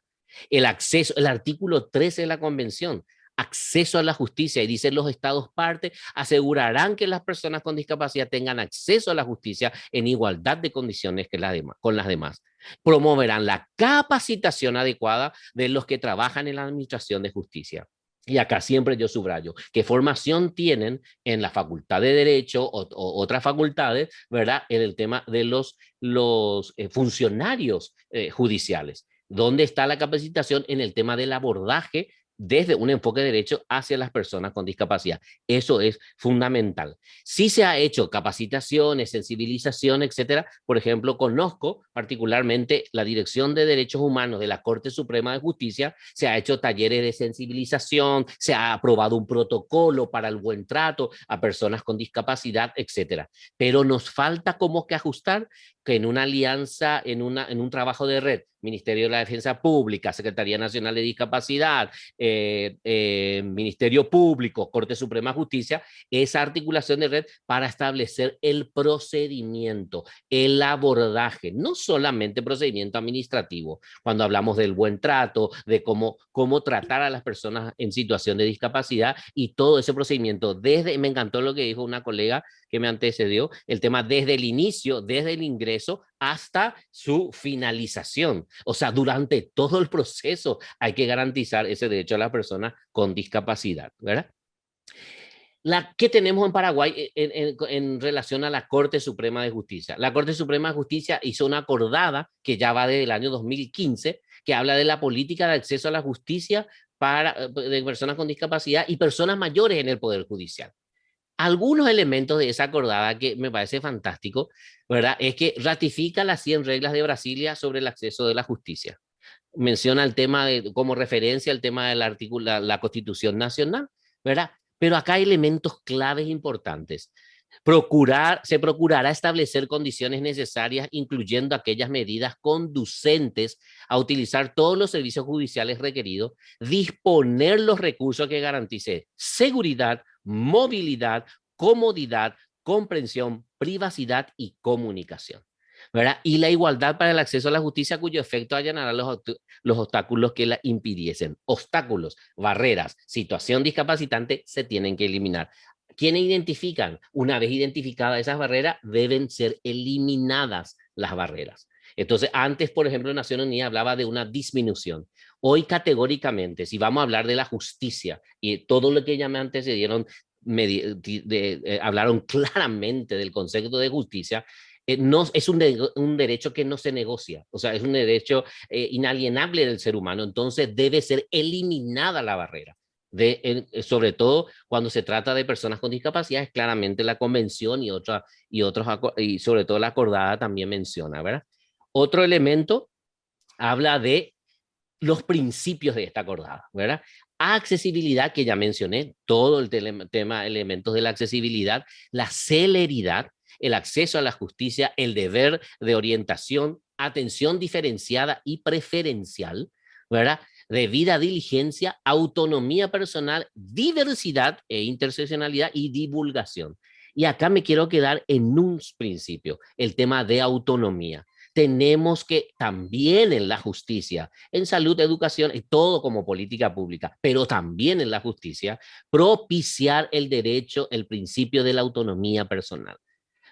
S7: El acceso, el artículo 13 de la Convención, acceso a la justicia, y dice los estados partes asegurarán que las personas con discapacidad tengan acceso a la justicia en igualdad de condiciones que con las demás. Promoverán la capacitación adecuada de los que trabajan en la administración de justicia. Y acá siempre yo subrayo qué formación tienen en la Facultad de Derecho o otras facultades, ¿verdad? En el tema de los funcionarios judiciales. ¿Dónde está la capacitación en el tema del abordaje desde un enfoque de derecho hacia las personas con discapacidad. Eso es fundamental. Sí se ha hecho capacitaciones, sensibilización, etcétera. Por ejemplo, conozco particularmente la Dirección de Derechos Humanos de la Corte Suprema de Justicia, se ha hecho talleres de sensibilización, se ha aprobado un protocolo para el buen trato a personas con discapacidad, etcétera. Pero nos falta como que ajustar que en una alianza, en un trabajo de red, Ministerio de la Defensa Pública, Secretaría Nacional de Discapacidad, Ministerio Público, Corte Suprema de Justicia, esa articulación de red para establecer el procedimiento, el abordaje, no solamente procedimiento administrativo, cuando hablamos del buen trato, de cómo tratar a las personas en situación de discapacidad y todo ese procedimiento. Me encantó lo que dijo una colega que me antecedió, el tema desde el inicio, desde el ingreso hasta su finalización. O sea, durante todo el proceso hay que garantizar ese derecho a la persona con discapacidad, ¿verdad? ¿Qué tenemos en Paraguay en relación a la Corte Suprema de Justicia? La Corte Suprema de Justicia hizo una acordada que ya va desde el año 2015, que habla de la política de acceso a la justicia de personas con discapacidad y personas mayores en el Poder Judicial. Algunos elementos de esa acordada que me parece fantástico, ¿verdad? Es que ratifica las 100 reglas de Brasilia sobre el acceso de la justicia. Menciona el tema como referencia el tema de la Constitución Nacional, ¿verdad? Pero acá hay elementos claves importantes. Se procurará establecer condiciones necesarias, incluyendo aquellas medidas conducentes a utilizar todos los servicios judiciales requeridos, disponer los recursos que garantice seguridad, movilidad, comodidad, comprensión, privacidad y comunicación, ¿verdad? Y la igualdad para el acceso a la justicia, cuyo efecto allanará los obstáculos que la impidiesen. Obstáculos, barreras, situación discapacitante se tienen que eliminar. ¿Quiénes identifican? Una vez identificadas esas barreras, deben ser eliminadas las barreras. Entonces, antes, por ejemplo, Naciones Unidas hablaba de una disminución. Hoy, categóricamente, si vamos a hablar de la justicia y todo lo que ya me antecedieron, hablaron claramente del concepto de justicia, no, es un derecho que no se negocia, o sea, es un derecho inalienable del ser humano, entonces debe ser eliminada la barrera. Sobre todo cuando se trata de personas con discapacidad, es claramente la convención y sobre todo la acordada también menciona, ¿verdad? Otro elemento habla de los principios de esta acordada, ¿verdad? Accesibilidad, que ya mencioné, todo el tema, elementos de la accesibilidad, la celeridad, el acceso a la justicia, el deber de orientación, atención diferenciada y preferencial, ¿verdad? Debida diligencia, autonomía personal, diversidad e interseccionalidad y divulgación. Y acá me quiero quedar en un principio, el tema de autonomía. Tenemos que también en la justicia, en salud, educación, y todo como política pública, pero también en la justicia, propiciar el derecho, el principio de la autonomía personal.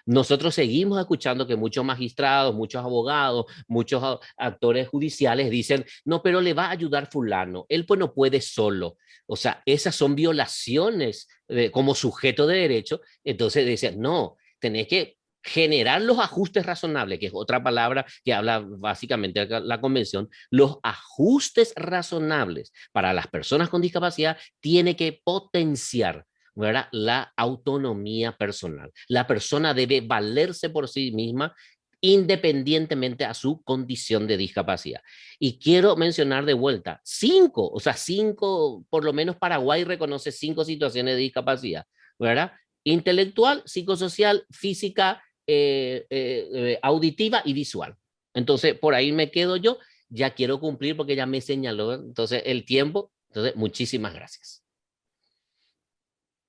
S7: Nosotros seguimos escuchando que muchos magistrados, muchos abogados, muchos actores judiciales dicen, no, pero le va a ayudar fulano, él pues no puede solo. O sea, esas son violaciones como sujeto de derecho. Entonces dicen, no, tenés que generar los ajustes razonables, que es otra palabra que habla básicamente la convención, los ajustes razonables para las personas con discapacidad tiene que potenciar, ¿verdad?, la autonomía personal. La persona debe valerse por sí misma independientemente a su condición de discapacidad. Y quiero mencionar de vuelta, 5, por lo menos Paraguay reconoce 5 situaciones de discapacidad, ¿verdad? Intelectual, psicosocial, física, auditiva y visual. Entonces, por ahí me quedo yo, ya quiero cumplir porque ya me señaló, entonces, el tiempo. Entonces, muchísimas gracias.